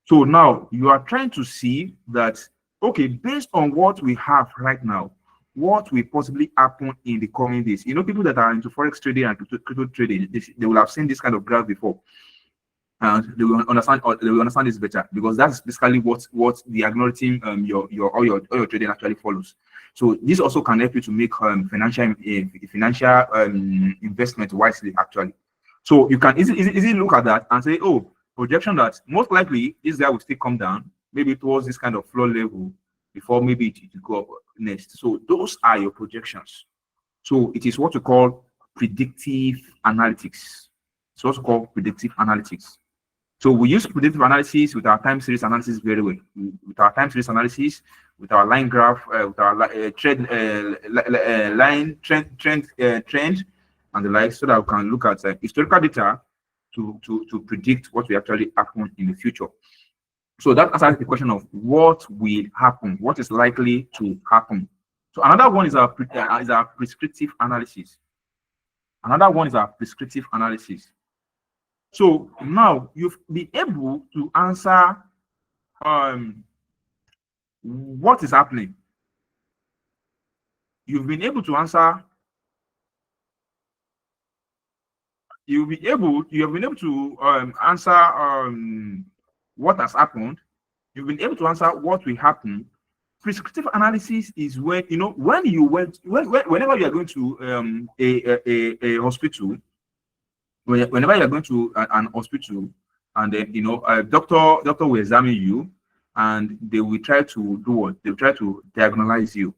B: So now you are trying to see that, okay, based on what we have right now, what will possibly happen in the coming days. You know, people that are into forex trading and crypto trading, they will have seen this kind of graph before, and they will understand this better, because that's basically what the algorithm all your trading actually follows. So this also can help you to make financial investment wisely actually. So you can easily look at that and say, oh, projection that most likely this guy will still come down, maybe towards this kind of floor level before maybe it will go up next. So those are your projections. So it is what we call predictive analytics. It's also called predictive analytics. So we use predictive analysis with our time series analysis very well. With our time series analysis, with our line graph, with our trend, and the like, so that we can look at historical data to predict what will actually happen in the future. So that answers the question of what will happen, what is likely to happen. So another one is our prescriptive analysis. Another one is our prescriptive analysis. So now you've been able to answer what is happening. You've been able to answer. You have been able to answer what has happened. You've been able to answer what will happen. Prescriptive analysis is when, you know, whenever you are going to a hospital, whenever you are going to an hospital, and then, you know, a doctor will examine you, and they will try to do what? They will try to diagnose you.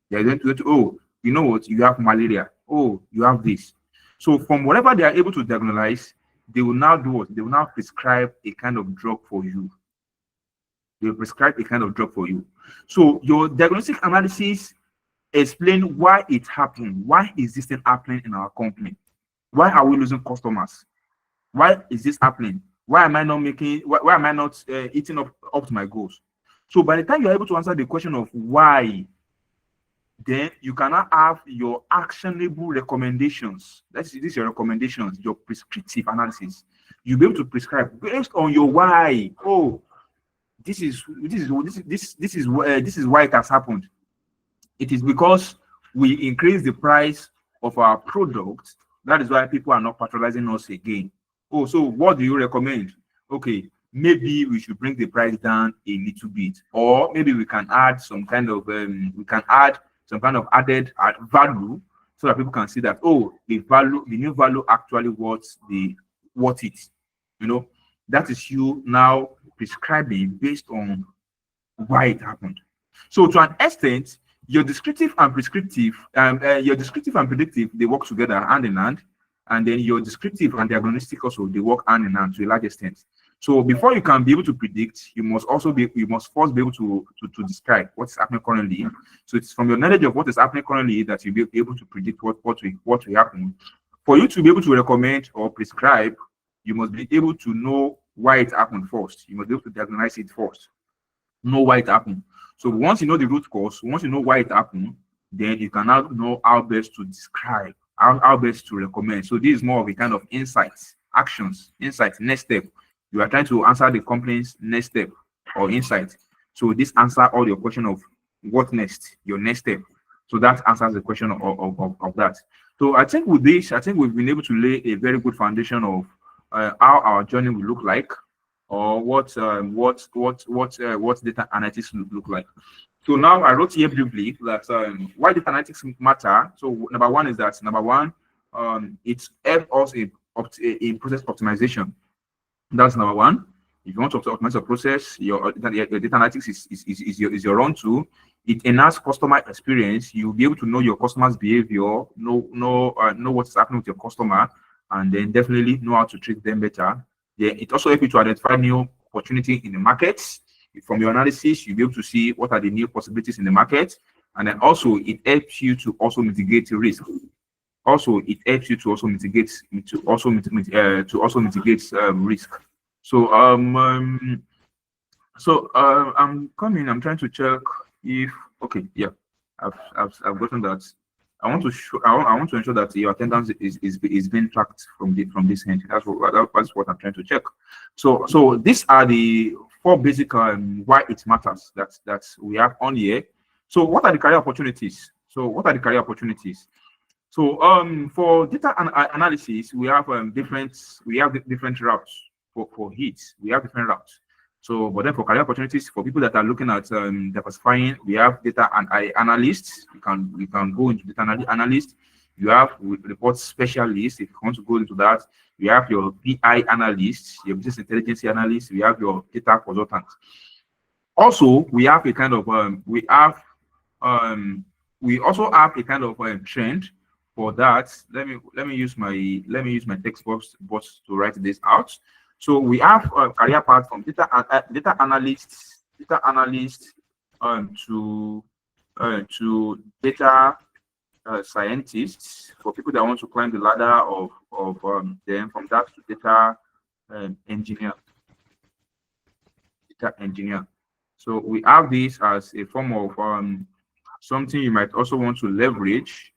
B: They are going to go to, oh, you know what, you have malaria. Oh, you have this. So from whatever they are able to diagnose, they will now do what? They will now prescribe a kind of drug for you. They will prescribe a kind of drug for you. So your diagnostic analysis explain why it happened. Why is this thing happening in our company? Why are we losing customers? Why is this happening? Why am I not making? Why am I not eating up to my goals? So by the time you're able to answer the question of why, then you cannot have your actionable recommendations. This is your recommendations, your prescriptive analysis. You'll be able to prescribe based on your why. Oh, this is why it has happened. It is because we increase the price of our product. That is why people are not patronizing us again. Oh, so what do you recommend? Okay, maybe we should bring the price down a little bit, or maybe we can add some kind of added value, so that people can see that, oh, the new value actually worth it. You know, that is you now prescribing based on why it happened. So to an extent, your descriptive and prescriptive, your descriptive and predictive, they work together hand in hand, and then your descriptive and diagnostic also, they work hand in hand to a large extent. So before you can be able to predict, you must first be able to describe what's happening currently. So it's from your knowledge of what is happening currently that you'll be able to predict what will happen. For you to be able to recommend or prescribe, you must be able to know why it happened first. You must be able to diagnose it first, know why it happened. So once you know the root cause, once you know why it happened, then you can now know how best to describe, how best to recommend. So this is more of a kind of insights, actions, insights, next step. You are trying to answer the company's next step or insight. So this answer all your question of what next, your next step. So that answers the question of that. So I think with this, we've been able to lay a very good foundation of how our journey will look like, or what data analytics look like. So now I wrote here briefly that why data analytics matter. So number one, it helps us in process optimization. That's number one. If you want to optimize your process, your data analytics is your run tool. It enhances customer experience. You'll be able to know your customer's behavior, know what is happening with your customer, and then definitely know how to treat them better. Then it also helps you to identify new opportunity in the markets. From your analysis, you'll be able to see what are the new possibilities in the market, and then also it helps you to also mitigate risk. Also, it helps you to also mitigate risk. So So I'm coming. I'm trying to check if okay, yeah, I've gotten that. I want to show. I want to ensure that your attendance is being tracked from this end. That's what I'm trying to check. So these are the four basic why it matters that we have on here. So what are the career opportunities? So what are the career opportunities? So for data analysis, we have different routes for hits. We have different routes. So, but then for career opportunities, for people that are looking at diversifying, we have data and analysts. We can go into data analyst. You have report specialists. If you want to go into that, you have your BI analyst, your business intelligence analyst. We have your data consultant. Also, we have a kind of we also have a kind of trend for that. Let me use my text box to write this out. So we have a career path from data analyst to data scientists, for people that want to climb the ladder of then from that to data engineer. So we have this as a form of something you might also want to leverage.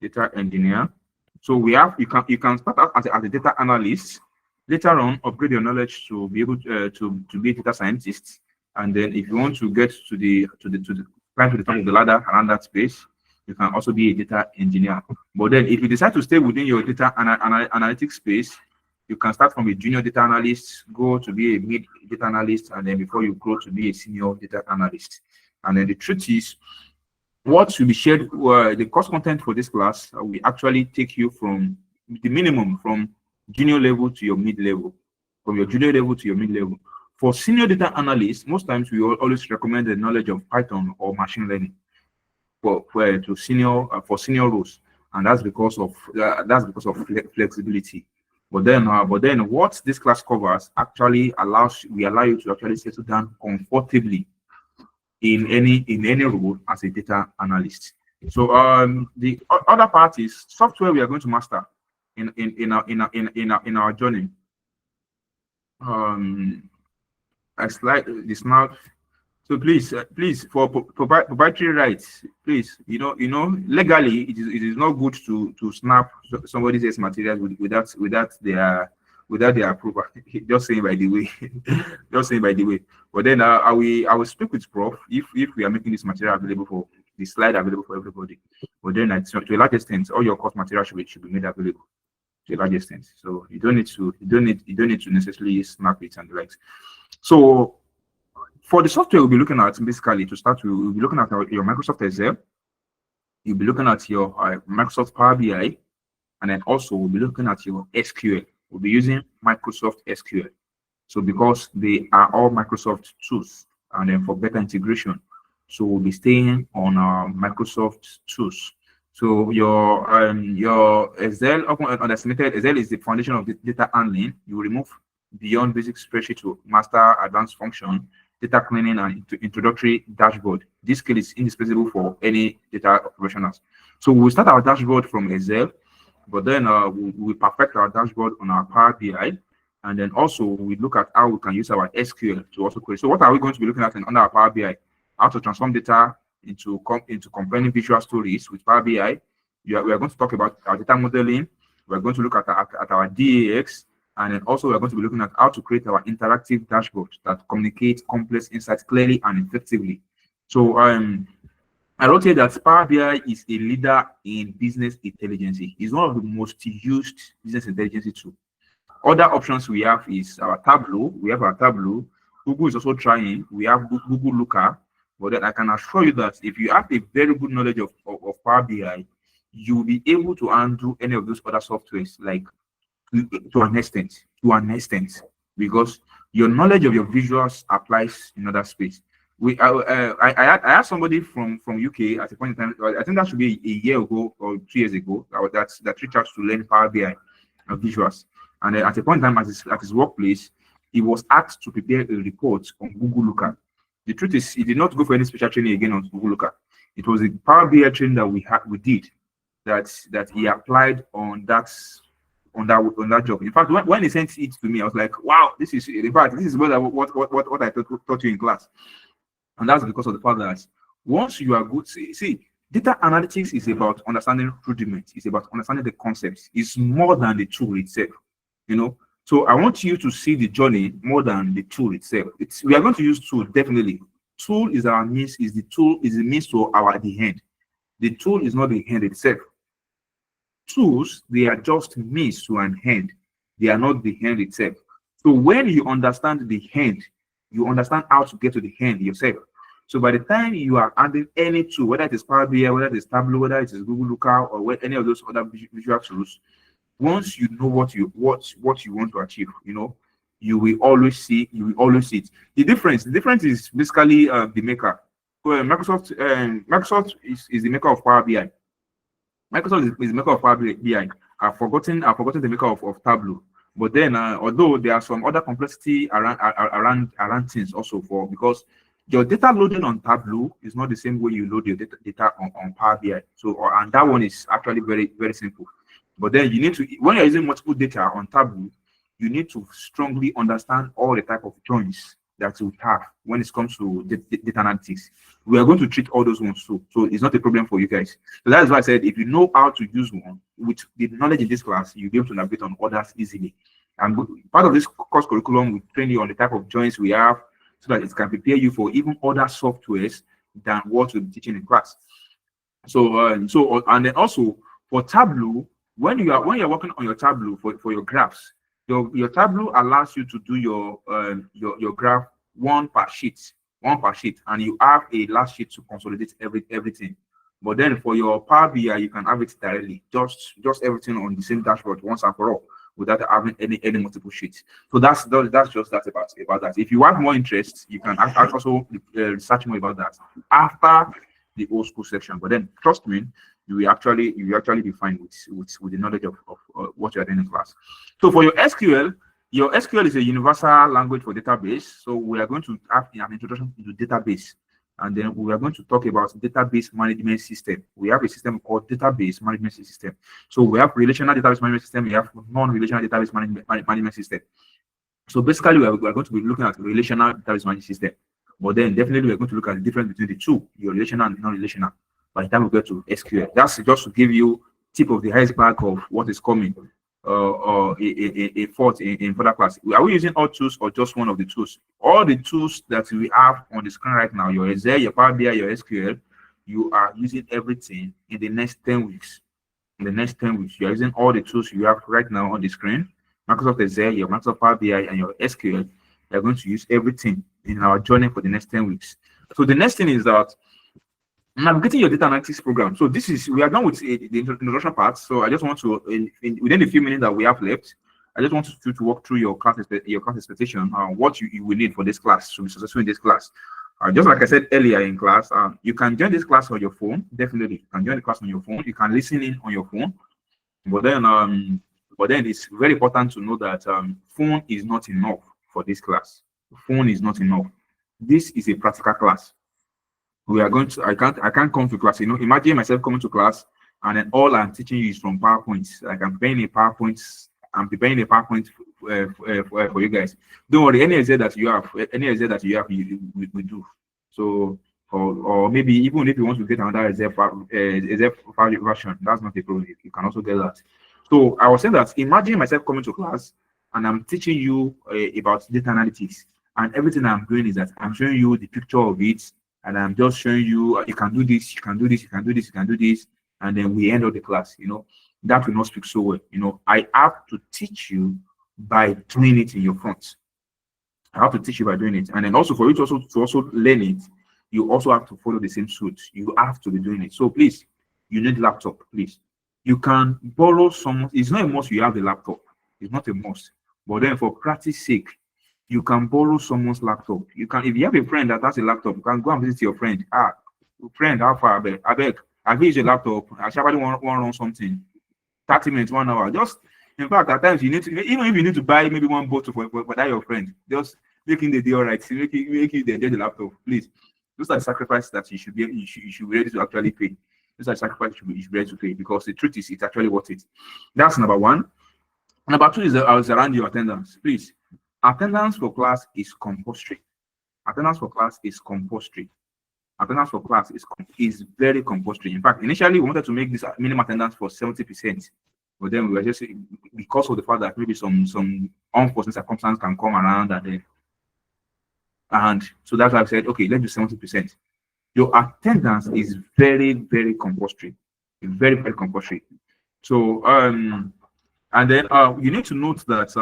B: Data engineer. So we have you can start out as a data analyst. Later on, upgrade your knowledge to be able to be a data scientist. And then if you want to get to climb to the top of the ladder around that space, you can also be a data engineer. But then if you decide to stay within your data analytics space, you can start from a junior data analyst, go to be a mid data analyst, and then before you grow to be a senior data analyst. And then the truth is, what will be shared, the course content for this class will actually take you from the minimum from junior level to your mid level, from your junior level to your mid level. For senior data analysts, most times we always recommend the knowledge of Python or machine learning for senior roles, and that's because of flexibility. But then what this class covers actually allow you to actually settle down comfortably in any role as a data analyst. So the other part is software we are going to master in our journey. I slide this now. So please for proprietary rights, please, legally it is not good to snap somebody else's materials without their approval. Just saying by the way. But then I will speak with Prof if we are making this material available for the slide available for everybody. But then to a large extent, all your course material should be made available to a large extent. So you don't need to necessarily snap it and the likes. So for the software we'll be looking at, basically to start with, we'll be looking at your Microsoft Excel. You'll be looking at your Microsoft Power BI, and then also we'll be looking at your SQL. We'll be using Microsoft SQL. So because they are all Microsoft tools, and then for better integration, so we'll be staying on Microsoft tools. So your Excel, often underestimated, Excel is the foundation of the data handling. You remove beyond basic spreadsheet to master advanced function, data cleaning, and introductory dashboard. This skill is indispensable for any data professionals. So we'll start our dashboard from Excel, but then we perfect our dashboard on our Power BI, and then also we look at how we can use our SQL to also create. So what are we going to be looking at under our Power BI? How to transform data into compelling visual stories with Power BI. We are going to talk about our data modeling. We're going to look at our DAX. And then also we're going to be looking at how to create our interactive dashboard that communicates complex insights clearly and effectively. So I wrote here that Power BI is a leader in business intelligence. It's one of the most used business intelligence tools. Other options we have is our Tableau. We have our Tableau. Google is also trying. We have Google Looker. But then I can assure you that if you have a very good knowledge of Power BI, you'll be able to undo any of those other softwares, like to an extent, because your knowledge of your visuals applies in other space. I had somebody from UK at a point in time. I think that should be a year ago or 2 years ago. That reached out to learn Power BI visuals, and at a point in time at his workplace, he was asked to prepare a report on Google Looker. The truth is, he did not go for any special training again on Google Looker. It was a Power BI training that we did that he applied on that on that job. In fact, when he sent it to me, I was like, wow, this is what I taught you in class. And that's because of the fact that once you are good, see, data analytics is about understanding rudiments, it's about understanding the concepts, it's more than the tool itself, you know. So I want you to see the journey more than the tool itself. We are going to use tool, definitely. Tool is our means, is the means to the end. The tool is not the end itself. Tools, they are just means to an end. They are not the end itself. So when you understand the end, you understand how to get to the end yourself. So by the time you are adding any tool, whether it is Power BI, whether it is Tableau, whether it is Google Lookout, or any of those other visual tools, once you know what you want to achieve, you know, you will always see it. The difference is basically the maker. Well, Microsoft is the maker of Power BI. Microsoft is the maker of Power BI. I've forgotten the maker of Tableau. But then, although there are some other complexity around things also because your data loading on Tableau is not the same way you load your data on Power BI. So, and that one is actually very, very simple. But then you need to, when you're using multiple data on Tableau, you need to strongly understand all the type of joins that you have when it comes to data analytics. We are going to treat all those ones too. So it's not a problem for you guys. So that's why I said, if you know how to use one with the knowledge in this class, you'll be able to navigate on others easily. And part of this course curriculum, we train you on the type of joins we have so that it can prepare you for even other softwares than what we'll be teaching in class. So, and then also for Tableau, when you're working on your Tableau for your graphs, your Tableau allows you to do your graph one per sheet, and you have a last sheet to consolidate everything. But then for your Power BI, you can have it directly, just everything on the same dashboard once and for all, without having any multiple sheets. So that's just that about that. If you have more interest, you can also research more about that after the old school section. But then trust me, you will actually be fine with the knowledge of what you are doing in class. So for your SQL is a universal language for database. So we are going to have an introduction to database, and then we are going to talk about database management system. We have a system called database management system. So we have relational database management system. We have non-relational database management system. So basically, we are going to be looking at relational database management system. But then definitely we're going to look at the difference between the two, your relational and non-relational, by the time we get to SQL. That's just to give you tip of the iceberg of what is coming, or a thought in further class. Are we using all tools or just one of the tools? All the tools that we have on the screen right now, your Excel, your Power BI, your SQL, you are using everything in the next 10 weeks. In the next 10 weeks, you are using all the tools you have right now on the screen. Microsoft Excel, your Microsoft Power BI, and your SQL. You're going to use everything in our journey for the next 10 weeks. So the next thing is that navigating your data analytics program. So we are done with the introduction part. So I just want to, within the few minutes that we have left, I just want you to walk through your class expectation, what you will need for this class to be successful in this class. Just like I said earlier in class, you can join this class on your phone. Definitely, you can join the class on your phone. You can listen in on your phone. But then it's very important to know that phone is not enough for this class. Phone is not enough. This is a practical class. We are going to, I can't come to class. You know, imagine myself coming to class and then all I'm teaching you is from PowerPoint. Like I'm preparing a PowerPoint for you guys. Don't worry, any exam that you have, we do. So, or maybe even if you want to get another exam version, that's not a problem. You can also get that. So I was saying that imagine myself coming to class and I'm teaching you about data analytics, and everything I'm doing is that I'm showing you the picture of it, and I'm just showing you you can do this, you can do this, you can do this, you can do this, and then we end of the class. You know, that will not speak so well. You know, I have to teach you by doing it in your front. I have to teach you by doing it, and then also for you to also learn it, you also have to follow the same suit. You have to be doing it. So please, you need laptop. Please, you can borrow someone. It's not a must you have the laptop. It's not a must. But then for practice sake, you can borrow someone's laptop. You can, if you have a friend that has a laptop, you can go and visit your friend. Friend, how far? I beg. I've used your laptop. I somebody want to run something. 30 minutes, 1 hour. Just, in fact, at times you need to, even if you need to buy maybe one bottle for that your friend, just making the day all right. Make you enjoy the laptop, please. Those are the sacrifices that you should be ready to actually pay. Those are the sacrifices you should be ready to pay, because the truth is, it's actually worth it. That's number one. Number two is around your attendance. Please, attendance for class is compulsory. Attendance for class is compulsory. Attendance for class is very compulsory. In fact, initially we wanted to make this minimum attendance for 70%, but then we were just, because of the fact that maybe some unforeseen circumstances can come around, and so that's why I said, okay, let's do 70%. Your attendance is very, very compulsory, very, very compulsory. So and then you need to note that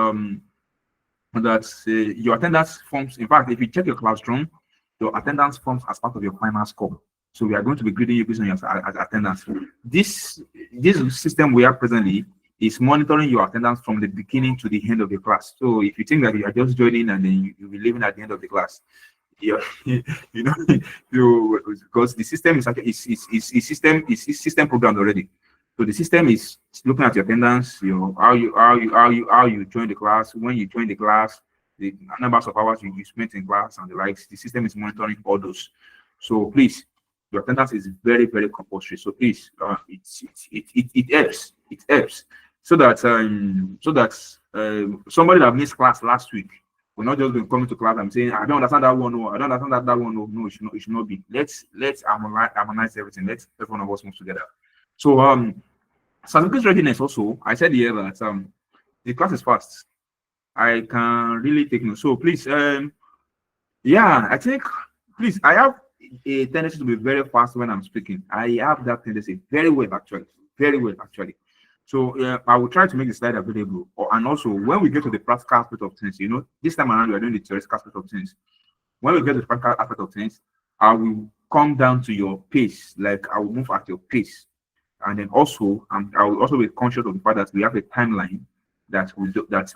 B: your attendance forms. In fact, if you check your classroom, your attendance forms as part of your final score. So we are going to be grading you based on your attendance. This system we have presently is monitoring your attendance from the beginning to the end of the class. So if you think that you are just joining and then you'll be leaving at the end of the class, because the system is system programmed already. So the system is looking at your attendance, how you join the class, when you join the class, the numbers of hours you spent in class and the likes. The system is monitoring all those. So please, your attendance is very, very compulsory. So please, it helps. It helps so that somebody that missed class last week will not just be coming to class and saying, I don't understand that one. No, I don't understand that one. No, it should not be. Let's harmonize everything. Let's every one of us move together. So certificate readiness also. I said here that the class is fast. I can really take note. So please, yeah, I think, please, I have a tendency to be very fast when I'm speaking. I have that tendency very well, actually. So I will try to make the slide available. And also, when we get to the practical aspect of things, this time around, we are doing the theoretical aspect of things. When we get to the practical aspect of things, I will come down to your pace. Like, I will move at your pace. And then also, I will also be conscious of the fact that we have a timeline that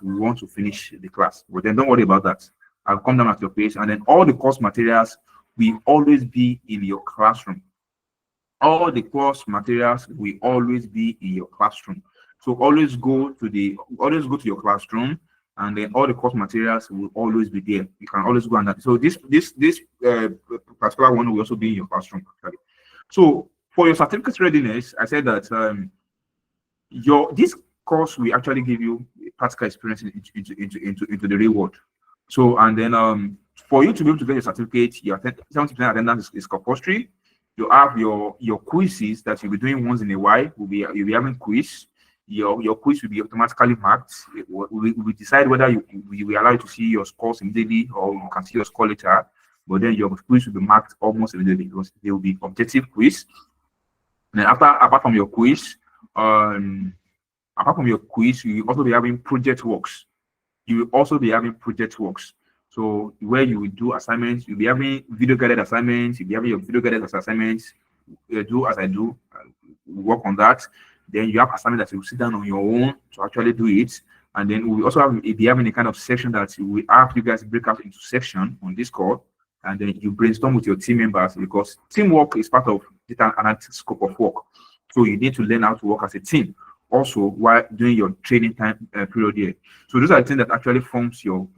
B: we want to finish the class. But then don't worry about that. I'll come down at your pace, and then all the course materials will always be in your classroom. All the course materials will always be in your classroom. So always go to your classroom, and then all the course materials will always be there. You can always go on that. So this particular one will also be in your classroom. Okay. So for your certificate readiness, I said that this course will actually give you practical experience into the real world. So, and then for you to be able to get your certificate, your 70% attendance is compulsory. You have your quizzes that you'll be doing once in a while. You'll be having quiz. Your quiz will be automatically marked. We decide whether we allow you to see your scores immediately or you can see your score later. But then your quiz will be marked almost immediately because they will be objective quiz. And then apart from your quiz, you will also be having project works. So where you will do assignments, you'll be having video guided assignments, you'll be having your video guided assignments, do as I do, work on that. Then you have assignments that you will sit down on your own to actually do it. And then we also be having a kind of section that we have you guys break out into section on Discord, and then you brainstorm with your team members, because teamwork is part of data analytics scope of work. So you need to learn how to work as a team also while doing your training time period here. So those are the things that actually forms your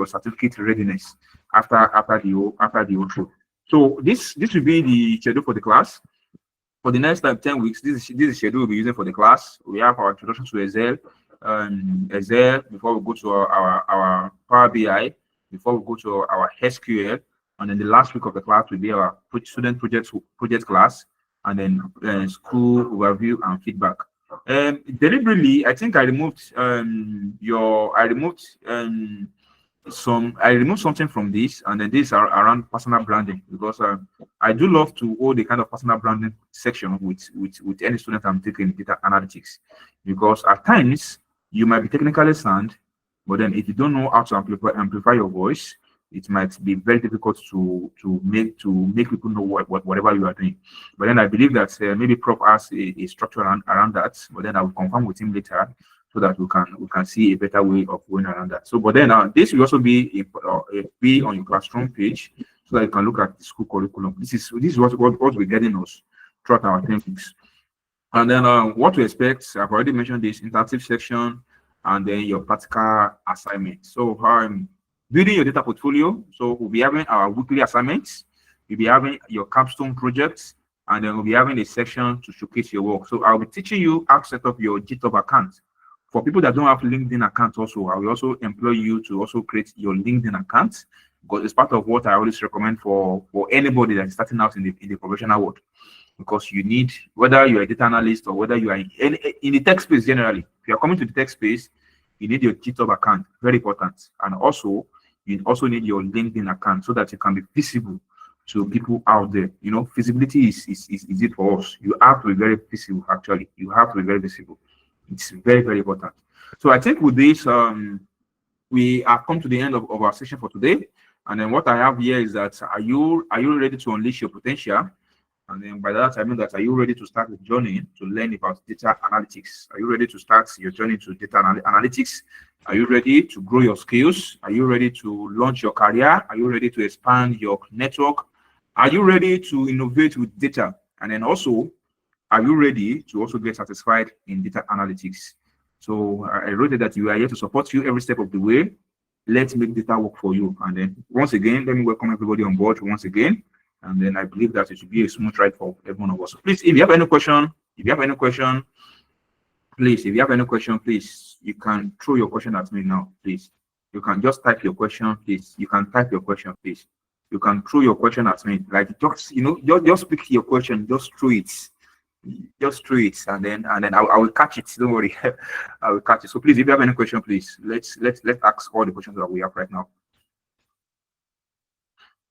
B: certificate readiness after the outro. So this will be the schedule for the class. For the next 10 weeks, this is the schedule we'll be using for the class. We have our introduction to Excel, before we go to our Power BI, before we go to our SQL, and then the last week of the class will be our student project class, and then school overview and feedback. Deliberately, I think I removed something from this, and then these are around personal branding, because I do love to hold the kind of personal branding section with any student I'm taking data analytics, because at times you might be technically sound, but then if you don't know how to amplify your voice, it might be very difficult to make people know whatever you are doing. But then I believe that maybe Prof has a structure around that, but then I will confirm with him later so that we can see a better way of going around that. So, but then this will also be on your classroom page, so that you can look at the school curriculum. This is what we're getting us throughout our 10 weeks. And then what to expect, I've already mentioned this interactive section, and then your practical assignment. So building your data portfolio. So we'll be having our weekly assignments, we'll be having your capstone projects, and then we'll be having a section to showcase your work. So I'll be teaching you how to set up your GitHub account For people that don't have LinkedIn accounts also, I will also employ you to also create your LinkedIn account, because it's part of what I always recommend for anybody that is starting out in the professional world. Because you need, whether you're a data analyst or whether you are in the tech space generally, if you're coming to the tech space, you need your GitHub account, very important. And also, you also need your LinkedIn account so that you can be visible to people out there. You know, visibility is it for us. You have to be very visible, actually. You have to be very visible. It's very, very important. So I think with this, we have come to the end of our session for today. And then what I have here is that, are you ready to unleash your potential? And then by that, I mean that, are you ready to start the journey to learn about data analytics? Are you ready to start your journey to data analytics? Are you ready to grow your skills? Are you ready to launch your career? Are you ready to expand your network? Are you ready to innovate with data? And then also, are you ready to also get satisfied in data analytics? So I wrote that you are here to support you every step of the way. Let's make data work for you. And then once again, let me welcome everybody on board once again. And then I believe that it should be a smooth ride for every one of us. So please, if you have any question, please, you can throw your question at me now, please. You can just type your question, please. You can type your question, please. You can throw your question at me. Like, just, just pick your question, just throw it. Just throw it, and then I will catch it. Don't worry, I will catch it. So please, if you have any question, please, let's ask all the questions that we have right now.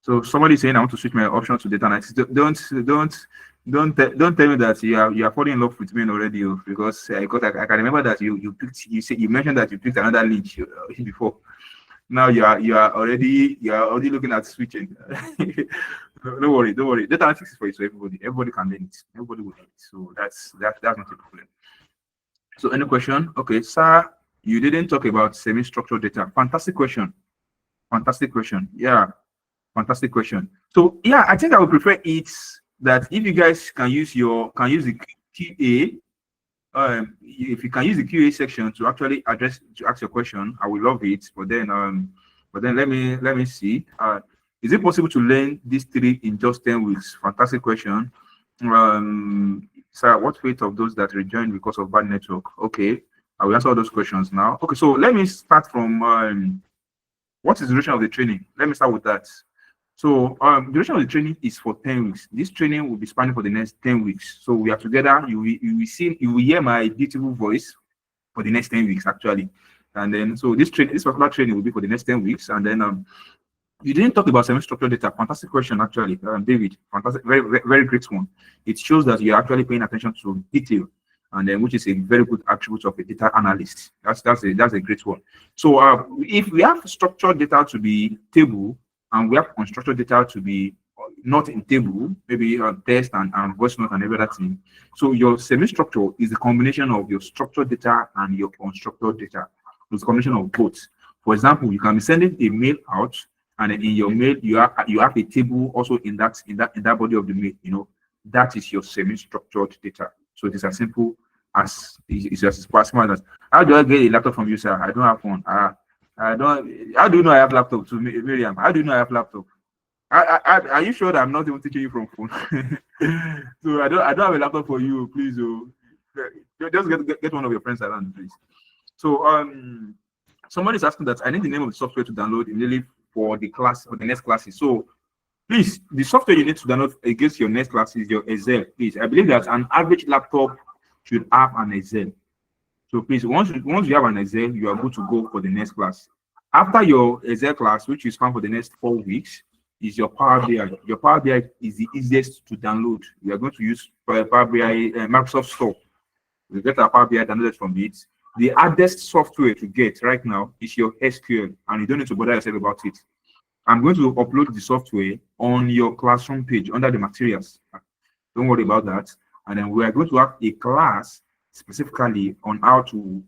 B: So somebody saying, I want to switch my option to data analytics. Don't tell me that you are falling in love with me already, because I can remember that you mentioned that you picked another link before. Now you are already looking at switching. Don't worry. Data analytics is for everybody. Everybody can learn it. Everybody will learn it. So that's not a problem. So any question? Okay, sir, you didn't talk about semi-structured data. Fantastic question. Yeah. Fantastic question. So yeah, I think I would prefer it that if you guys can use the QA, if you can use the QA section to actually ask your question, I would love it. But then let me see. Is it possible to learn these 3 in just 10 weeks? Fantastic question. Sir, what fate of those that rejoin because of bad network? Okay, I will answer all those questions now. Okay, so let me start from what is the duration of the training? Let me start with that. So duration of the training is for 10 weeks. This training will be spanning for the next 10 weeks. So we are together. You will hear my beautiful voice for the next 10 weeks, actually. And then so this particular training will be for the next 10 weeks. And then you didn't talk about semi-structured data. Fantastic question, actually, David. Fantastic, very, very, very great one. It shows that you're actually paying attention to detail, and then which is a very good attribute of a data analyst. That's a great one. So if we have structured data to be table, and we have unstructured data to be not in table, maybe test and voice note and every other thing. So your semi-structure is the combination of your structured data and your unstructured data. It's a combination of both. For example, you can be sending a mail out, and in your mail you have a table also in that body of the mail. That is your semi-structured data. So it is as simple as possible as, how do I get a laptop from you, sir? I don't have one. I don't. How do you know I have laptop? To Miriam, how do you know I have laptop? Are you sure that I'm not even teaching you from phone? So I don't have a laptop for you, please. Just get one of your friends around, please. So somebody's asking that I need the name of the software to download immediately for the next classes. So please, the software you need to download against your next class is your Excel. Please, I believe that an average laptop should have an Excel. So please, once you have an Excel, you are good to go for the next class. After your Excel class, which is planned for the next 4 weeks, is your Power BI. Your Power BI is the easiest to download. We are going to use Power BI, Microsoft Store. We get our Power BI downloaded from it. The hardest software to get right now is your SQL, and you don't need to bother yourself about it. I'm going to upload the software on your classroom page under the materials. Don't worry about that. And then we are going to have a class specifically on how to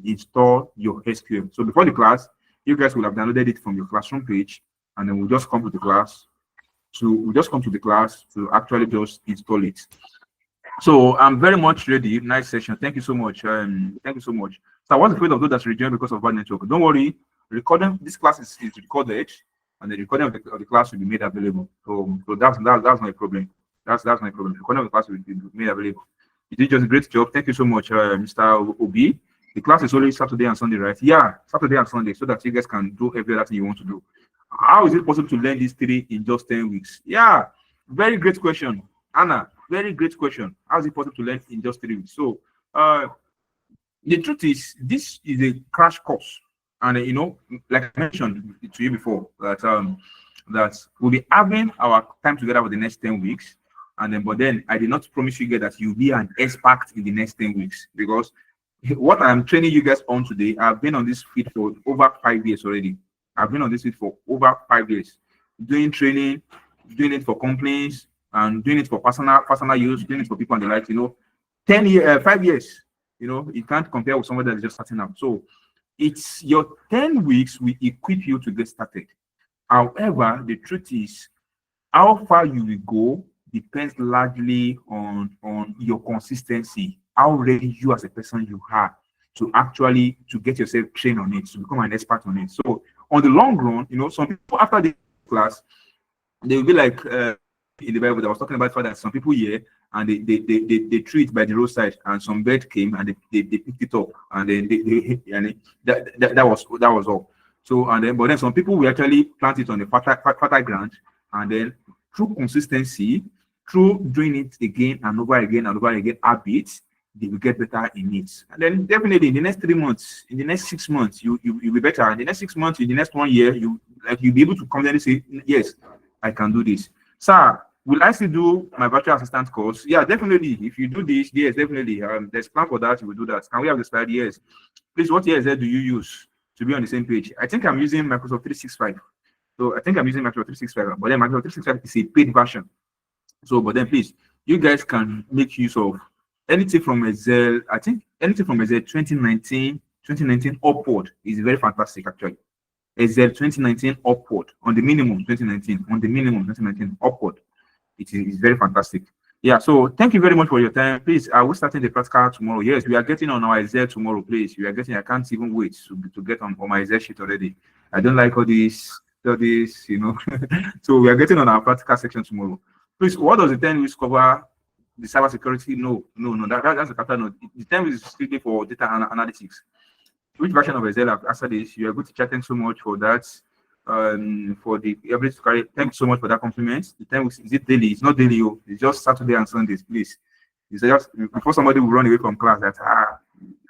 B: install your SQL. So before the class, you guys will have downloaded it from your classroom page, and then we'll just come to the class to actually just install it. So I'm very much ready. Nice session. Thank you so much. Thank you so much. So what's the fate of those that rejoin because of bad network? Don't worry. Recording this class is recorded, and the recording of the class will be made available. So that's my problem. That's my problem. The recording of the class will be made available. You did just a great job. Thank you so much, Mr. Obi. The class is only Saturday and Sunday, right? Yeah, Saturday and Sunday, so that you guys can do every other thing you want to do. How is it possible to learn these 3 in just 10 weeks? Yeah, very great question, Anna. Very great question. How is it possible to learn in just 3 weeks? So, the truth is, this is a crash course, and you know, like I mentioned to you before, that we'll be having our time together for the next 10 weeks, and then, but then I did not promise you guys that you'll be an expert in the next 10 weeks, because what I'm training you guys on today, I've been on this field for over 5 years already. I've been on this field for over 5 years, doing training, doing it for companies, and doing it for personal use, doing it for people and the like. You know, 5 years. You know, you can't compare with somebody that's just starting out. So it's your 10 weeks will equip you to get started. However, the truth is, how far you will go depends largely on your consistency, how ready you as a person you are to actually to get yourself trained on it, to become an expert on it. So on the long run, you know, some people after the class, they will be like in the Bible, I was talking about that some people here and they threw it by the roadside, and some bird came and they picked it up, and then that was all. So and then, but then some people will actually plant it on the fertile ground, and then through consistency, through doing it again and over again and over again, habits, they will get better in it. And then definitely in the next 3 months, in the next 6 months, you'll be better. In the next 6 months, in the next 1 year, you'll be able to confidently say, yes, I can do this. Sir, will I still do my virtual assistant course? Yeah, definitely. If you do this, yes, definitely. There's plan for that. You will do that. Can we have the slide? Yes. Please, what ESL do you use to be on the same page? I think I'm using Microsoft 365. So I think I'm using Microsoft 365, but then Microsoft 365 is a paid version. So, but then please, you guys can make use of anything from Excel. I think anything from Excel 2019 upward is very fantastic actually. Excel 2019 upward on the minimum 2019 upward. It is very fantastic. Yeah, so thank you very much for your time. Please, I will start the practical tomorrow. Yes, we are getting on our Excel tomorrow, please. We are getting, I can't even wait to get on my Excel sheet already. I don't like all this, you know. So we are getting on our practical section tomorrow. Please, what does the 10 weeks cover? The cybersecurity? No, that's a capital note. The 10 weeks is strictly for data analytics. Which version of Excel after this? You are good to chat. Thanks so much for that. For the ability to carry. Thanks so much for that compliment. The 10 weeks, is it daily? It's not daily. It's just Saturday and Sundays, please. It's just before somebody will run away from class. That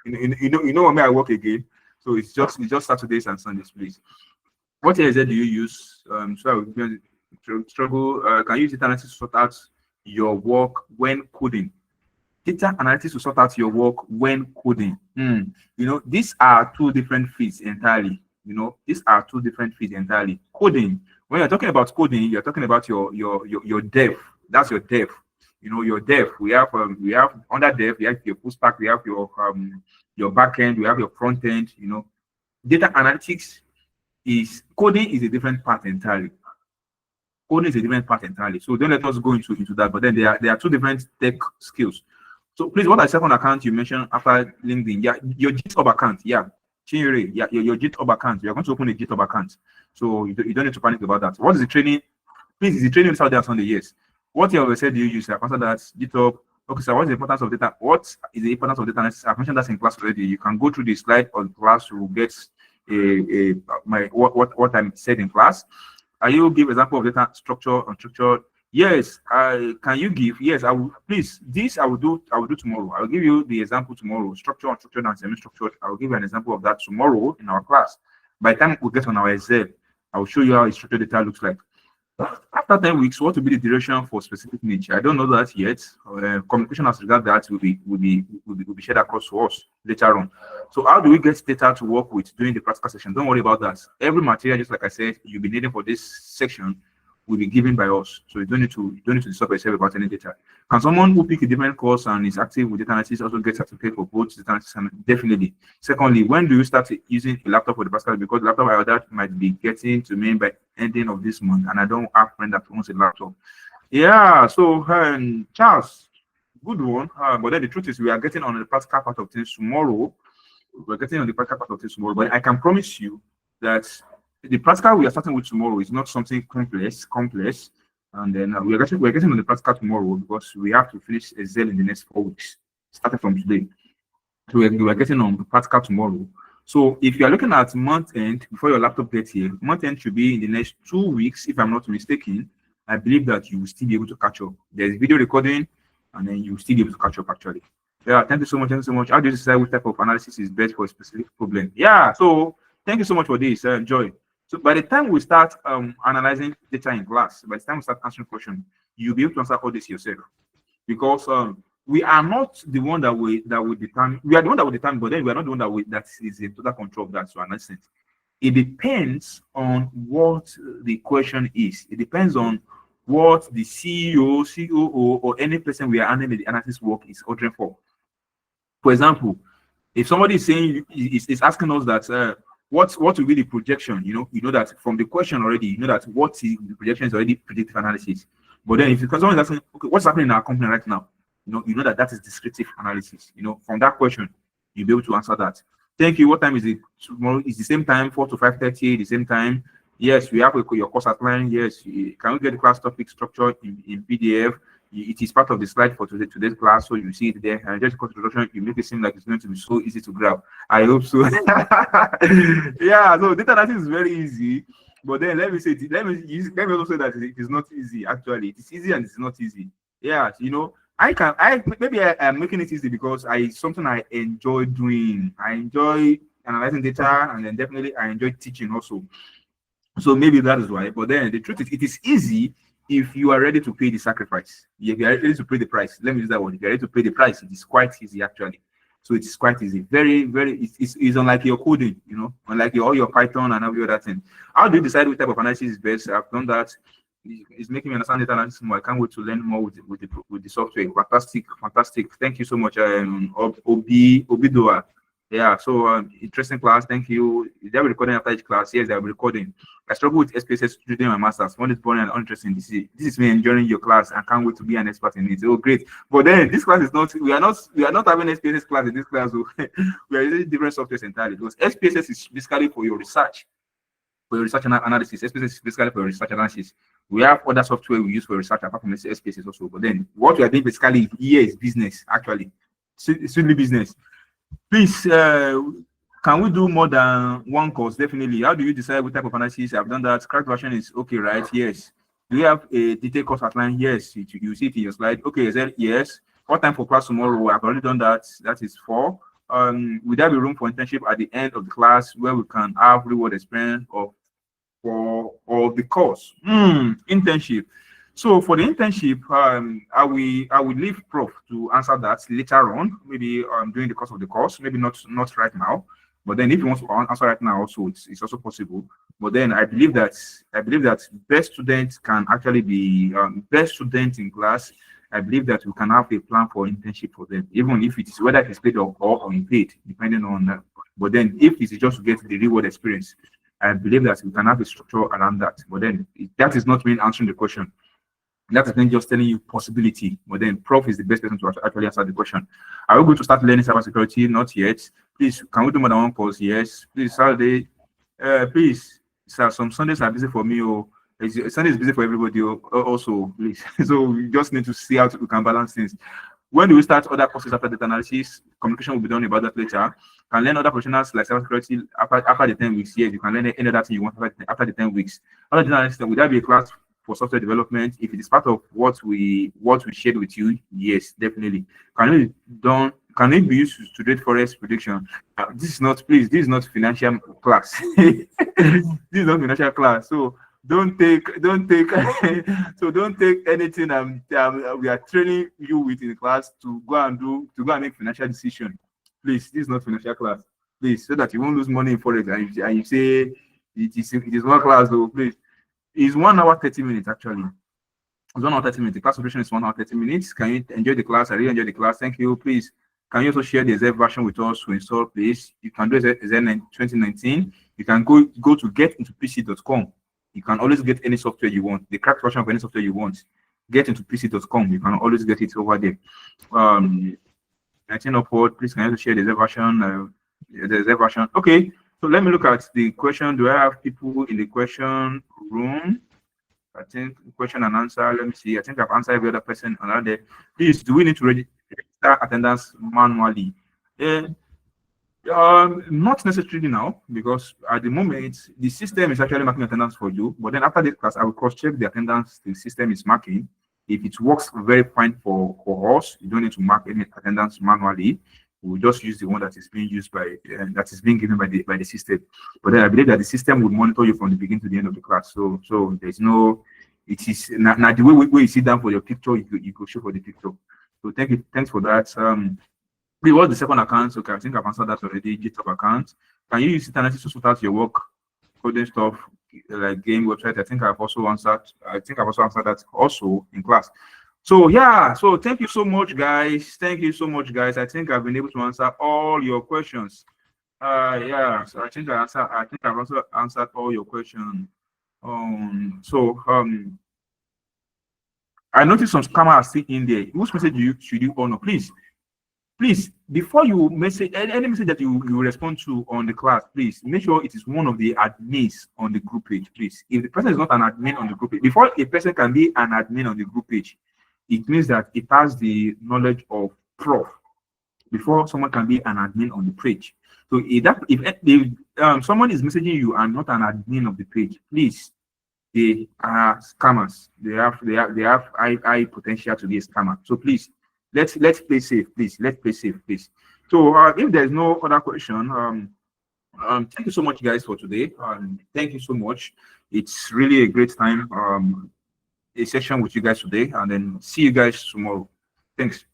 B: you know when I work again. So it's just Saturdays and Sundays, please. What Excel do you use? So I will struggle. Can you use data analytics to sort out your work when coding? Data analytics to sort out your work when coding. You know, these are two different fields entirely. You know, these are two different fields entirely. Coding. When you're talking about coding, you're talking about your dev. That's your dev. You know, your dev. We have under dev. We have your full stack. We have your back end. We have your front end. You know, data analytics is coding is a different part entirely. Coding is a different part entirely. So don't let us go into that. But then there are two different tech skills. So please, what are the second account you mentioned after LinkedIn? Yeah, your GitHub account. Yeah, Chinyere, yeah, your GitHub account. You're going to open a GitHub account. So you don't need to panic about that. What is the training? Please, is the training Saturday and Sunday? Yes. What you always said do you use? I've answered that. GitHub. Okay, so what's the importance of data? What is the importance of data analysis? I've mentioned that in class already. You can go through the slide on class to get what I said in class. Are you give example of data structure, unstructured? Yes. Can you give? Yes, I will. Please, this I will do tomorrow. I will give you the example tomorrow. Structure, unstructured, and semi-structured. I will give you an example of that tomorrow in our class. By the time we get on our Excel, I will show you how structured data looks like. After 10 weeks, what will be the duration for specific niche? I don't know that yet. Communication as regards that will be shared across to us later on. So how do we get data to work with during the practical session? Don't worry about that. Every material, just like I said, you'll be needing for this section will be given by us. So you don't need to disturb yourself about any data. Can someone who pick a different course and is active with data analysis also get certificate for both data analysis? And definitely. Secondly, when do you start using a laptop for the practical? Because the laptop I ordered might be getting to me by ending of this month, and I don't have a friend that wants a laptop. Yeah. So Charles, good one. But then the truth is, we are getting on the practical part of things tomorrow. We're getting on the practical part of things tomorrow. But I can promise you that the practical we are starting with tomorrow is not something complex, and then we're getting on the practical tomorrow because we have to finish Excel in the next 4 weeks, starting from today. So we're getting on practical tomorrow. So if you are looking at month end before your laptop gets here, month end should be in the next 2 weeks, if I'm not mistaken. I believe that you will still be able to catch up. There's video recording, and then you will still be able to catch up actually. Yeah, thank you so much. Thank you so much. How do you decide which type of analysis is best for a specific problem? Yeah, so thank you so much for this. Enjoy. So by the time we start analyzing data in class, by the time we start answering questions, you'll be able to answer all this yourself. Because we are not the one that will determine. We are the one that will determine, but then we are not the one that is in total control of that. So, an extent, it depends on what the question is. It depends on what the CEO, COO, or any person we are handling the analysis work is ordering for. For example, if somebody is saying is asking us that what will be the projection, you know that from the question already, you know that what is the projection is already predictive analysis. But then if someone is asking, okay, what's happening in our company right now, you know that is descriptive analysis. From that question, you'll be able to answer that. Thank you. What time is it tomorrow? Is the same time, 4 to 5:30, the same time? Yes, we have your course outline. Yes, can we get the class topic structure in PDF? It is part of the slide for today's class, so you see it there. And just introduction, you make it seem like it's going to be so easy to grab. I hope so. Yeah, so data analysis is very easy, but then let me also say that it is not easy. Actually, it is easy and it's not easy. Yeah, I'm making it easy because something I enjoy doing. I enjoy analyzing data, and then definitely I enjoy teaching also. So maybe that is why. But then the truth is, it is easy if you are ready to pay the sacrifice. If you are ready to pay the price, let me use that one. If you are ready to pay the price, it is quite easy actually. So it is quite easy. Very, very. It's unlike your coding, unlike all your Python and every other thing. How do you decide which type of analysis is best? I've done that. It's making me understand data analysis more. I can't wait to learn more with the software. Fantastic. Thank you so much, Obidoa. Yeah, so interesting class. Thank you. They'll be recording after each class. Yes, they'll be recording. I struggle with SPSS during my master's. One is boring and uninteresting. This is me enjoying your class. I can't wait to be an expert in it. Oh, great. But then this class is not. We are not having SPSS class in this class. We are using different softwares entirely. Because SPSS is basically for your research. For your research and analysis. SPSS is basically for your research analysis. We have other software we use for research apart from SPSS also. But then what we are doing basically here is business. Actually, it's really business. Please, can we do more than one course? Definitely. How do you decide what type of analysis? I've done that. Cracked version is okay, right? Yes. Do you have a detailed course outline? Yes. You see it in your slide. Okay, is that yes? What time for class tomorrow? I've already done that. That is 4. Will there be room for internship at the end of the class where we can have real-world experience of the course? Internship. So for the internship, I will leave Prof to answer that later on, maybe during the course of the course, maybe not right now. But then if you want to answer right now, also it's also possible. But then I believe that best students can actually be best student in class. I believe that we can have a plan for internship for them, even if it is whether it is paid or unpaid, depending on that. But then if it is just to get the real world experience, I believe that we can have a structure around that. But then that is not me answering the question. That is then just telling you possibility, but then Prof is the best person to actually answer the question. Are we going to start learning cybersecurity? Not yet. Please, can we do more than one course? Yes. Please, Saturday. Please, sir, some Sundays are busy for me. Sunday is busy for everybody. Also, please. So we just need to see how we can balance things. When do we start other courses after data analysis? Communication will be done about that later. Can learn other professionals like cybersecurity after the 10 weeks. Yes, you can learn any other thing you want after the 10 weeks. Other data analysis, would that be a class for software development? If it is part of what we shared with you, yes, definitely. Can it be used to study forex prediction? This is not financial class. This is not financial class. So don't take so don't take anything we are training you with in the class to go and make financial decision. Please, this is not financial class. Please, so that you won't lose money in forex and you say it is one class though. Please. It's 1 hour 30 minutes actually. It's 1 hour 30 minutes. The class duration is 1 hour 30 minutes. Can you enjoy the class? I really enjoy the class. Thank you. Please, can you also share the Zep version with us to install, please? You can do Zep 2019. You can go to getintopc.com. You can always get any software you want. The cracked version of any software you want. Getintopc.com. You can always get it over there. 19 upward. Please, can you also share the Zep version? The Zep version. Okay. So let me look at the question. Do I have people in the question room? I think question and answer. Let me see. I think I've answered every other person around there. Please, do we need to register attendance manually? Not necessarily now, because at the moment the system is actually marking attendance for you. But then after this class, I will cross-check the attendance the system is marking. If it works very fine for us, you don't need to mark any attendance manually. We'll just use the one that is being used by that is being given by the system. But then I believe that the system will monitor you from the beginning to the end of the class. So there's no, it is not the way you sit down for your picture, you go show for the picture. So thanks for that. What's the second account? Okay, I think I've answered that already. GitHub account. Can you use it to sort out your work, coding stuff, like game website? I think I've also answered that also in class. So yeah, so thank you so much, guys. Thank you so much, guys. I think I've been able to answer all your questions. Yeah, so I think I've also answered all your questions. I noticed some scammers are still in there. Which message should you honor? Please, before you message any message that you respond to on the class, please make sure it is one of the admins on the group page. Please, if the person is not an admin on the group page, before a person can be an admin on the group page, it means that it has the knowledge of prof before someone can be an admin on the page. So if someone is messaging you and not an admin of the page, please, they are scammers. They have high potential to be a scammer. So please, let's play safe, please. Let's play safe, please. So if there's no other question, thank you so much, guys, for today. Thank you so much. It's really a great time, a session with you guys today, and then see you guys tomorrow. Thanks.